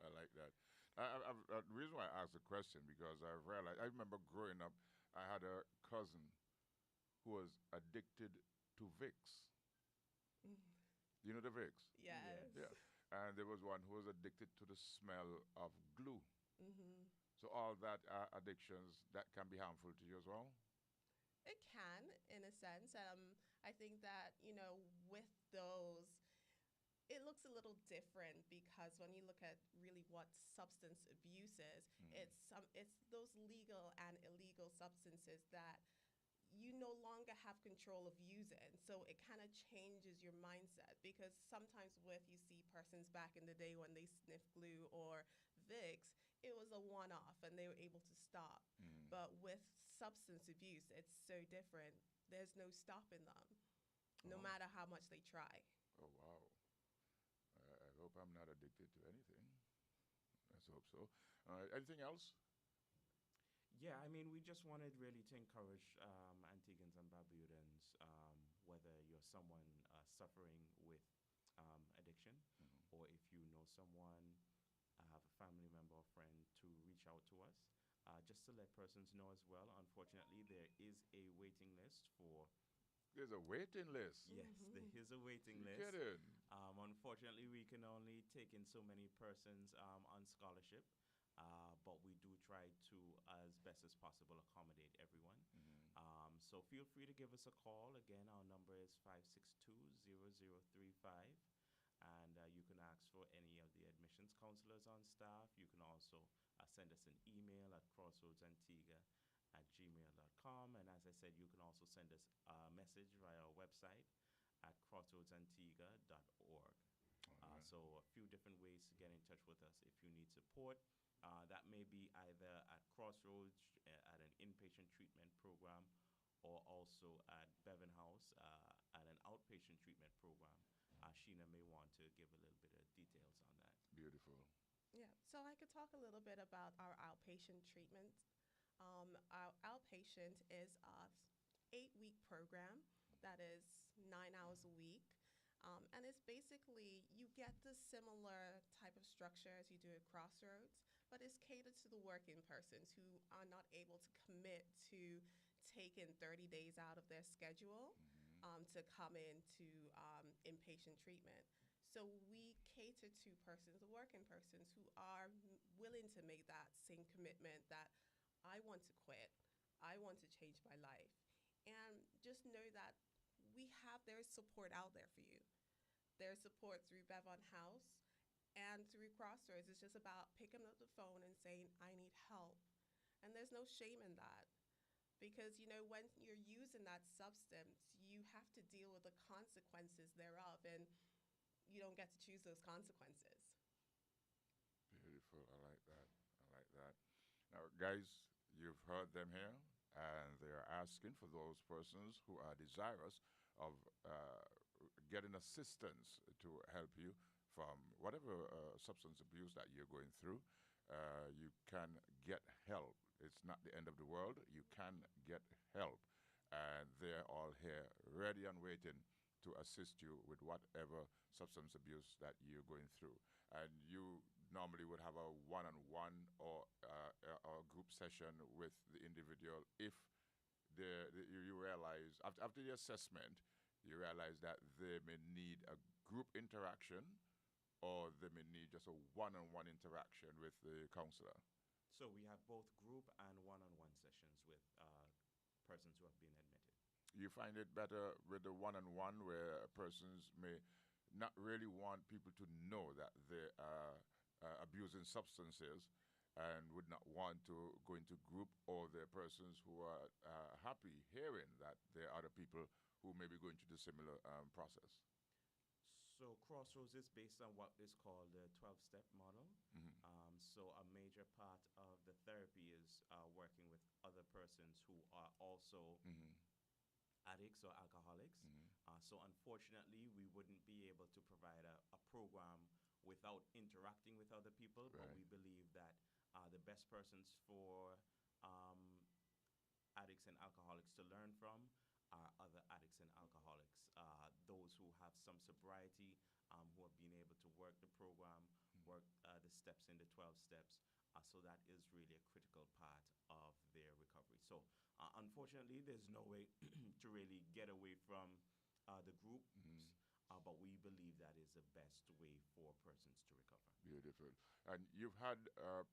I like that. The reason why I asked the question, because I realized, I remember growing up, I had a cousin who was addicted to Vicks. You know the Vicks? Yes. Yeah. And there was one who was addicted to the smell of glue. So all that addictions, that can be harmful to you as well? It can, in a sense. I think that, with those, it looks a little different because when you look at really what substance abuse is, it's those legal and illegal substances that you no longer have control of using. So it kind of changes your mindset, because sometimes you see persons back in the day when they sniff glue or Vicks, it was a one-off and they were able to stop. But with substance abuse, it's so different. There's no stopping them, no matter how much they try. Oh, wow. I hope I'm not addicted to anything. Let's hope so. Anything else? Yeah, I mean, we just wanted really to encourage Antiguans and Barbudans, whether you're someone suffering with addiction, or if you know someone, have a family member or friend, to reach out to us. Just to let persons know as well, unfortunately, there is a waiting list for. There's a waiting list. Yes, there is a waiting You list. kidding? Unfortunately, we can only take in so many persons on scholarship. But we do try to, as best as possible, accommodate everyone. So feel free to give us a call. Again, our number is 562-0035. And you can ask for any of the admissions counselors on staff. You can also send us an email at crossroadsantigua@gmail.com. And as I said, you can also send us a message via our website at crossroadsantigua.org. So a few different ways to get in touch with us if you need support. That may be either at Crossroads at an inpatient treatment program, or also at Bevan House at an outpatient treatment program. Sheena may want to give a little bit of details on that. Beautiful. Yeah, so I could talk a little bit about our outpatient treatment. Our outpatient is a 8-week program that is 9 hours a week. And it's basically, you get the similar type of structure as you do at Crossroads, but it's catered to the working persons who are not able to commit to taking 30 days out of their schedule to come into inpatient treatment. So we cater to persons, the working persons, who are willing to make that same commitment that I want to quit, I want to change my life. And just know that there's support out there for you. There's support through Bevan House and through Crossroads. It's just about picking up the phone and saying, I need help. And there's no shame in that. Because, when you're using that substance, you have to deal with the consequences thereof, and you don't get to choose those consequences. Beautiful. I like that. I like that. Now, guys, you've heard them here, and they are asking for those persons who are desirous of getting assistance to help you from whatever substance abuse that you're going through. You can get help. It's not the end of the world. You can get help. And they're all here, ready and waiting to assist you with whatever substance abuse that you're going through. And you normally would have a one-on-one or a group session with the individual if you realize, after the assessment, you realize that they may need a group interaction or they may need just a one-on-one interaction with the counselor. So we have both group and one-on-one sessions with persons who have been admitted. You find it better with the one-on-one where persons may not really want people to know that they are abusing substances and would not want to go into group, or there are persons who are happy hearing that there are other people who may be going through the similar process? So Crossroads is based on what is called the 12-step model. So a major part of the therapy is working with other persons who are also addicts or alcoholics. So unfortunately, we wouldn't be able to provide a program without interacting with other people, but we believe that the best persons for addicts and alcoholics to learn from are other addicts and alcoholics, those who have some sobriety, who have been able to work the program, work the steps in the 12 steps. So that is really a critical part of their recovery. So unfortunately, there's no way to really get away from the groups, but we believe that is the best way for persons to recover. Beautiful. And you've had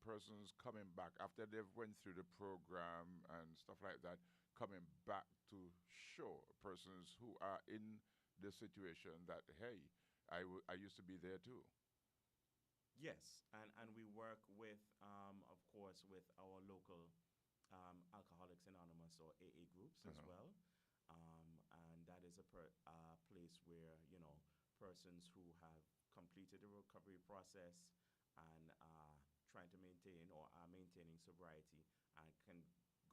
persons coming back after they've went through the program and stuff like that, coming back to show persons who are in the situation that, hey, I used to be there too. Yes, and we work with, of course, with our local Alcoholics Anonymous or AA groups as well. And that is a place where, persons who have completed the recovery process and trying to maintain or are maintaining sobriety and can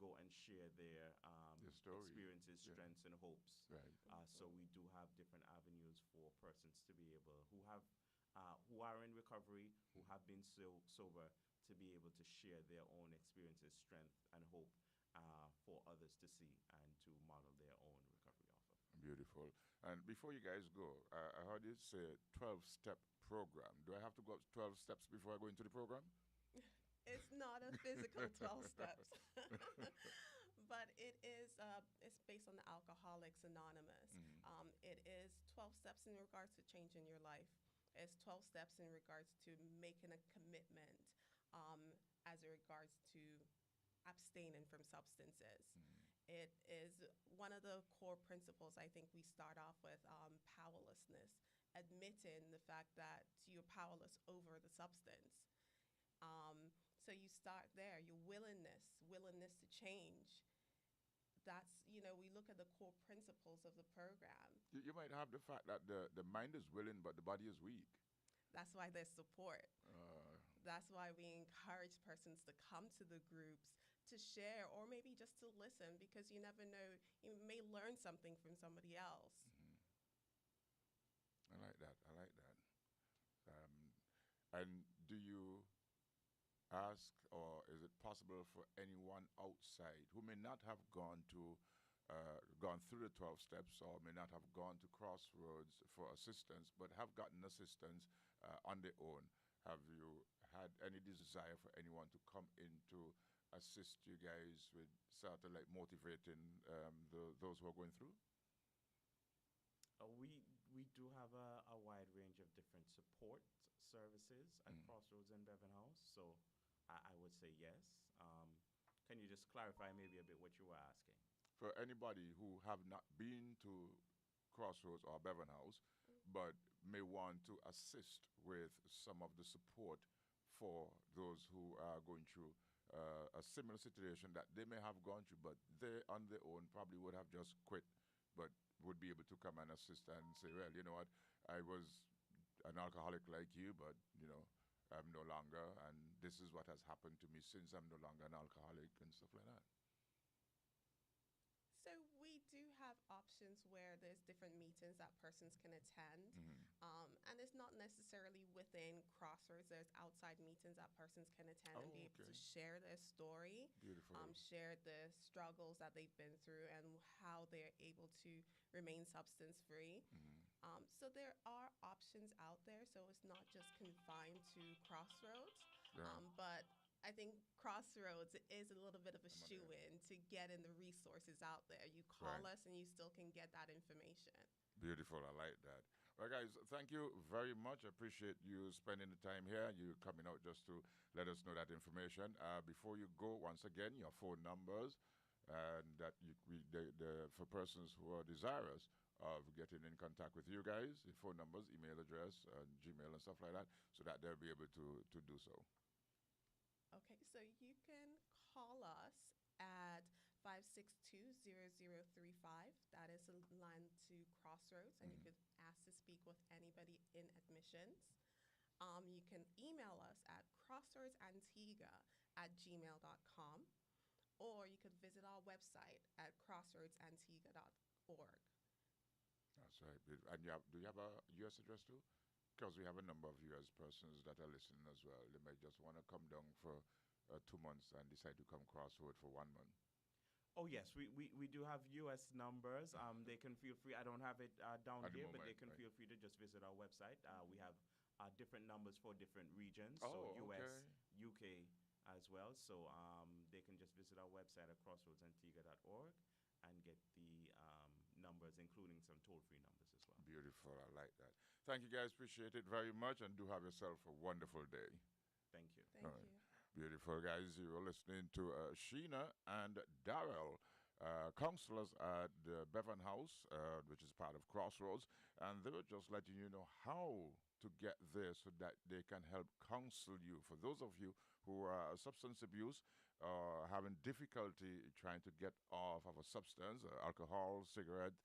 go and share their experiences, strengths, and hopes. Right. So we do have different avenues for persons to be able who are in recovery, who have been sober, to be able to share their own experiences, strength, and hope for others to see and to model their own recovery off of. Beautiful. And before you guys go, I heard you say 12-step program. Do I have to go up 12 steps before I go into the program? It's not a physical 12 steps, but it's based on the Alcoholics Anonymous. It is 12 steps in regards to changing your life. It's 12 steps in regards to making a commitment as it regards to abstaining from substances. It is one of the core principles. I think we start off with powerlessness, admitting the fact that you're powerless over the substance. So you start there, your willingness to change. That's, we look at the core principles of the program. You might have the fact that the mind is willing, but the body is weak. That's why there's support. That's why we encourage persons to come to the groups, to share, or maybe just to listen, because you never know, you may learn something from somebody else. I like that. And do you ask, or is it possible for anyone outside who may not have gone through the 12 steps, or may not have gone to Crossroads for assistance, but have gotten assistance on their own? Have you had any desire for anyone to come in to assist you guys with sort of like motivating those who are going through? We do have a wide range of different support services at Crossroads and Bevan House, so I would say yes. Can you just clarify maybe a bit what you were asking? For anybody who have not been to Crossroads or Bevan House, but may want to assist with some of the support for those who are going through a similar situation that they may have gone through, but they on their own probably would have just quit, but would be able to come and assist and say, well, you know what, I was an alcoholic like you, but, I'm no longer, and this is what has happened to me since I'm no longer an alcoholic and stuff like that. So we do have options where there's different meetings that persons can attend. And it's not necessarily within Crossroads. There's outside meetings that persons can attend and be able to share their story. Beautiful. Share the struggles that they've been through and how they're able to remain substance free. So there are options out there. So it's not just confined to Crossroads. But I think Crossroads is a little bit of a shoe-in to getting the resources out there. You call us and you still can get that information. Beautiful. I like that. Well, guys, thank you very much. I appreciate you spending the time here, you coming out just to let us know that information. Before you go, once again, your phone numbers, and that for persons who are desirous of getting in contact with you guys, the phone numbers, email address, Gmail and stuff like that, so that they'll be able to do so. Okay, so you can call us at 562-0035. That is a line to Crossroads, and you could ask to speak with anybody in admissions. You can email us at crossroadsantigua@gmail.com, or you could visit our website at crossroadsantigua.org. That's right. And do you have a U.S. address too? Because we have a number of U.S. persons that are listening as well. They might just want to come down for 2 months and decide to come Crossroad for 1 month. Oh, yes, we do have U.S. numbers. They can feel free. I don't have it down At the here, moment, but they can feel free to just visit our website. We have different numbers for different regions, so U.S., U.K. as well. So they can just visit our website at crossroadsantigua.org and get the numbers, including some toll-free numbers as well. Beautiful. I like that. Thank you, guys. Appreciate it very much, and do have yourself a wonderful day. Thank you. Thank you. Beautiful, guys. You're listening to Sheena and Darrell, counselors at the Bevan House, which is part of Crossroads, and they were just letting you know how to get there so that they can help counsel you. For those of you who are substance abuse or having difficulty trying to get off of a substance, alcohol, cigarette,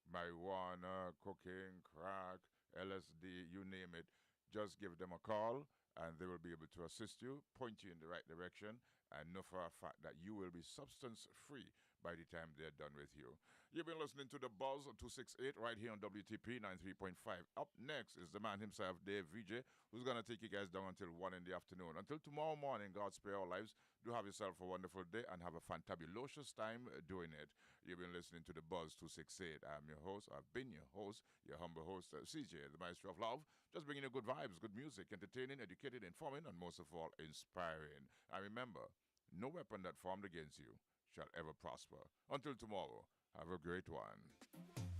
marijuana, cocaine, crack, LSD, you name it, just give them a call and they will be able to assist you, point you in the right direction, and know for a fact that you will be substance free by the time they're done with you. You've been listening to The Buzz 268 right here on WTP 93.5. Up next is the man himself, Dave VJ, who's going to take you guys down until 1 in the afternoon. Until tomorrow morning, God spare our lives. Do have yourself a wonderful day and have a fantabulous time doing it. You've been listening to The Buzz 268. I'm your host. I've been your host, your humble host, CJ, the Mystro of Love. Just bringing you good vibes, good music, entertaining, educated, informing, and most of all, inspiring. And remember, no weapon that formed against you shall ever prosper. Until tomorrow, have a great one.